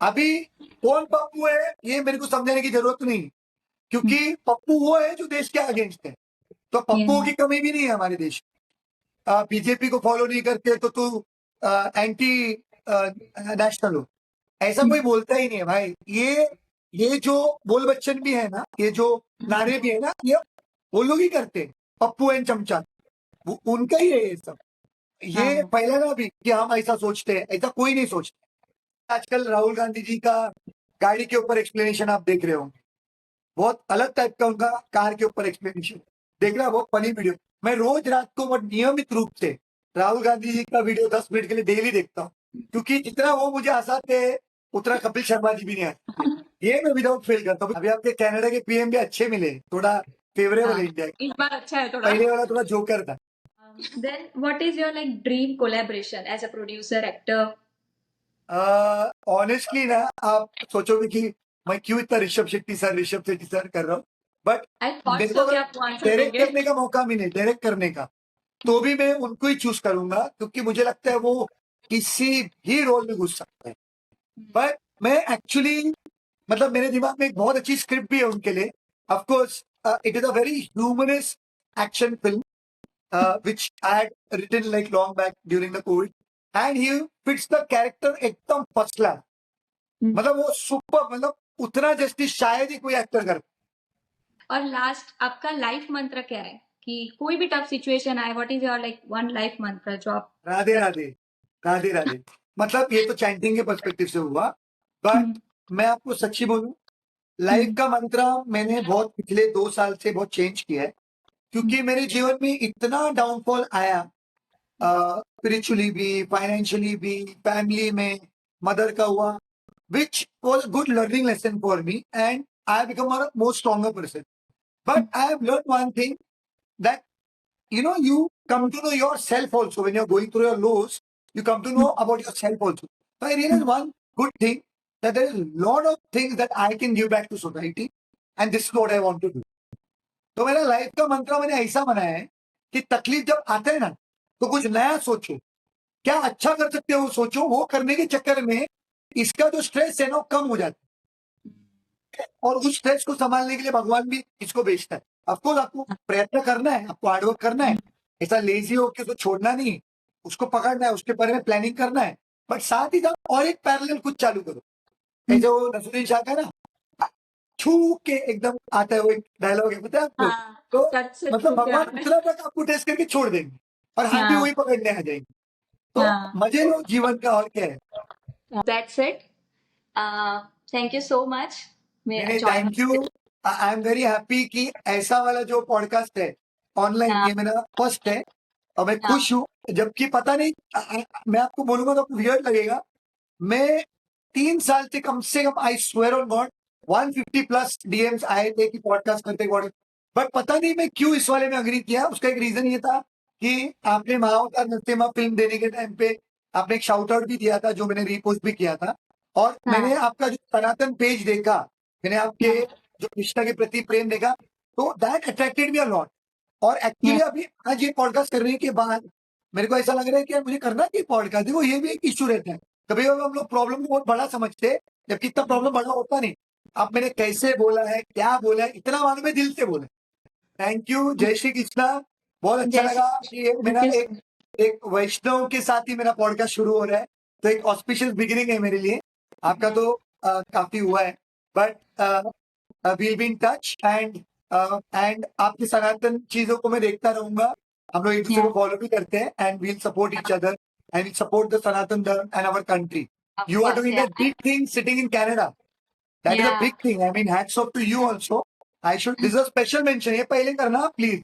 B: अभी कौन पप्पू है ये मेरे को समझाने की जरूरत नहीं, क्योंकि पप्पू वो है जो देश के अगेंस्ट है। तो पप्पुओं की कमी भी नहीं है हमारे देश में। बीजेपी को फॉलो नहीं करते तो तू एंटी नेशनल हो, ऐसा कोई बोलता ही नहीं है भाई। ये जो बोल बच्चन भी है ना, ये जो नारे भी है ना, ये वो लोग ही करते हैं, पप्पू एंड चमचा, उनका ही है ये सब। ये पहले ना भी कि हम ऐसा सोचते हैं, ऐसा कोई नहीं सोचता। आजकल राहुल गांधी जी का गाड़ी के ऊपर एक्सप्लेनेशन आप देख रहे होंगे, बहुत अलग टाइप का उनका कार के ऊपर एक्सप्लेनेशन देख रहा है, बहुत फनी वीडियो। मैं रोज रात को बहुत नियमित रूप से राहुल गांधी जी का वीडियो 10 मिनट के लिए डेली देखता हूँ, क्योंकि जितना वो मुझे हंसाते हैं उतना कपिल शर्मा जी भी नहीं हंसते। ये मैं विदाउट फेल करता हूँ। अभी आपके कनाडा के पीएम भी अच्छे मिले, थोड़ा फेवरेबल है इंडिया।
A: इस बार अच्छा है थोड़ा।
B: पहले वाला थोड़ा जोकर था।
A: Then what is your like dream collaboration as a producer, actor?
B: Honestly ना आप सोचोगे कि मैं क्यों इतना ऋषभ शेट्टी सर कर रहा हूँ, बट
A: I thought
B: मेरे को
A: so कि
B: अगर
A: आप वो आंसर
B: डायरेक्ट
A: दोगे।
B: करने का मौका मिले, डायरेक्ट करने का, तो भी मैं उनको ही चूज करूंगा, क्योंकि मुझे लगता है वो किसी भी रोल में घुस सकते हैं। बट मैं एक्चुअली, मतलब मेरे दिमाग में एक बहुत अच्छी स्क्रिप्ट भी है उनके लिए। Of course it is a very humans action film which I had written like long back during the COVID, and he fits the character एकदम फर्स्ट क्लास। मतलब वो सुपर, मतलब उतना जस्टिस शायद ही कोई एक्टर कर।
A: और लास्ट आपका लाइफ मंत्र क्या है कि कोई भी टफ सिचुएशन आए, what is your like one life मंत्र जो आप
B: राधे राधे राधे राधे। मतलब ये तो चैंटिंग के पर्सपेक्टिव से हुआ, बट मैं आपको सच्ची बोलूं, लाइफ का मंत्र मैंने बहुत पिछले 2 साल से बहुत चेंज किया है, क्योंकि मेरे जीवन में इतना डाउनफॉल आया, स्पिरिचुअली भी, फाइनेंशियली भी, फैमिली में मदर का हुआ, which was a good learning lesson for me, and I have become a more stronger person. But I have learned one thing, that you come to know yourself also when you're going through your lows. You come to know about yourself also. So I realized one good thing, that there is a lot of things that I can give back to society, and this is what I want to do. तो मेरा life का मंत्र मैंने ऐसा बनाया है कि तकलीफ जब आता है ना, तो कुछ नया सोचो, क्या अच्छा कर सकते हो वो सोचो, वो करने के चक्कर में इसका जो स्ट्रेस है ना वो कम हो जाता है, और उस स्ट्रेस को संभालने के लिए भगवान भी इसको भेजता है। ऑफकोर्स आपको प्रयत्न करना है, आपको हार्डवर्क करना है, ऐसा लेजी हो के तो छोड़ना नहीं, उसको पकड़ना है, उसके बारे में प्लानिंग करना है, बट साथ ही साथ और एक पैरेलल कुछ चालू करो। ऐसे वो नसरुद्दीन शाह का ना छू के एकदम आता है, वो एक डायलॉग है, पता है आपको?
A: हाँ,
B: तो
A: सच से
B: मतलब
A: छू के
B: भगवान
A: आता है।
B: उतना तक आपको टेस्ट करके छोड़ देंगे और हम भी
A: हाँ,
B: वही पकड़ने आ जाएंगे। तो
A: हाँ,
B: मजे लो जीवन का, और क्या है।
A: That's it. Thank you so much.
B: नहीं
A: मैं
B: नहीं,
A: join
B: thank you. I am very happy कि ऐसा वाला जो पॉडकास्ट है ऑनलाइन,
A: हाँ,
B: ये मेरा फर्स्ट है और मैं
A: हाँ,
B: खुश हूँ। जबकि पता नहीं, मैं आपको बोलूंगा तो आपको वियर्ड लगेगा, मैं 3 साल से कम I swear on God 150 plus DMs आए थे कि पॉडकास्ट करते, बट पता नहीं मैं क्यों इस वाले में अग्री किया। उसका एक रीजन ये था कि आपने महाअवतार नरसिम्हा फिल्म देने के टाइम पे आपने एक शाउट आउट भी दिया था, जो मैंने रीपोस्ट भी किया था, और मैंने
A: हाँ,
B: आपका जो सनातन पेज देखा, मैंने आपके
A: हाँ,
B: जो कृष्णा के प्रति प्रेम देखा, तो that attracted me a lot. और
A: yeah,
B: एक्चुअली अभी आज ये पॉडकास्ट करने के बाद मेरे को ऐसा लग रहा है कि यार मुझे करना चाहिए पॉडकास्ट। देखो ये भी एक इशू रहता है, कभी कभी हम लोग प्रॉब्लम को बहुत बड़ा समझते हैं, जबकि इतना प्रॉब्लम बड़ा होता नहीं। अब मैंने कैसे बोला है, क्या बोला है, इतना मालूम है, दिल से बोला। थैंक यू, जय श्री कृष्णा। बहुत अच्छा
A: जय
B: लगा
A: श्री
B: कि ये
A: कृष्ण।
B: मेरा
A: थैंक यू
B: एक
A: सो
B: एक वैष्णव के साथ ही मेरा पॉडकास्ट शुरू हो रहा है, तो एक ऑस्पिशियस बिगिनिंग है मेरे लिए। आपका
A: मच।
B: तो काफी हुआ है, but we'll be in touch, and आपकी सनातन चीजों को मैं देखता रहूंगा। हम लोग एक दूसरे को
A: Yeah,
B: फॉलो भी करते हैं, and we'll support each other, and we'll support the Sanatan Dharma and our country.
A: of
B: You are
A: course.
B: doing
A: Yeah,
B: that big thing sitting in Canada. That is a
A: yeah.
B: big thing. I mean, hats off to you also. I should, this is a special mention. ये पहले करना please.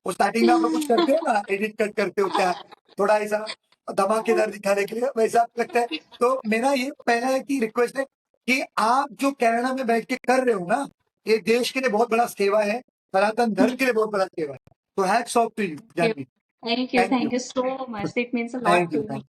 B: वो starting में आप लोग कुछ करते हो ना, एडिट कट करते हो क्या, थोड़ा ऐसा धमाकेदार दिखाने के लिए, वैसा लगता है। तो मेरा ये पहला है कि रिक्वेस्ट है कि आप जो कनाडा में बैठ के कर रहे हो ना, ये देश के लिए बहुत बड़ा सेवा है, सनातन धर्म के लिए बहुत बड़ा सेवा है। तो hats off to you, Janhvi.
A: Thank you.
B: Thank you,
A: Thank you so much. It means a lot
B: thank
A: to
B: you, thank
A: me.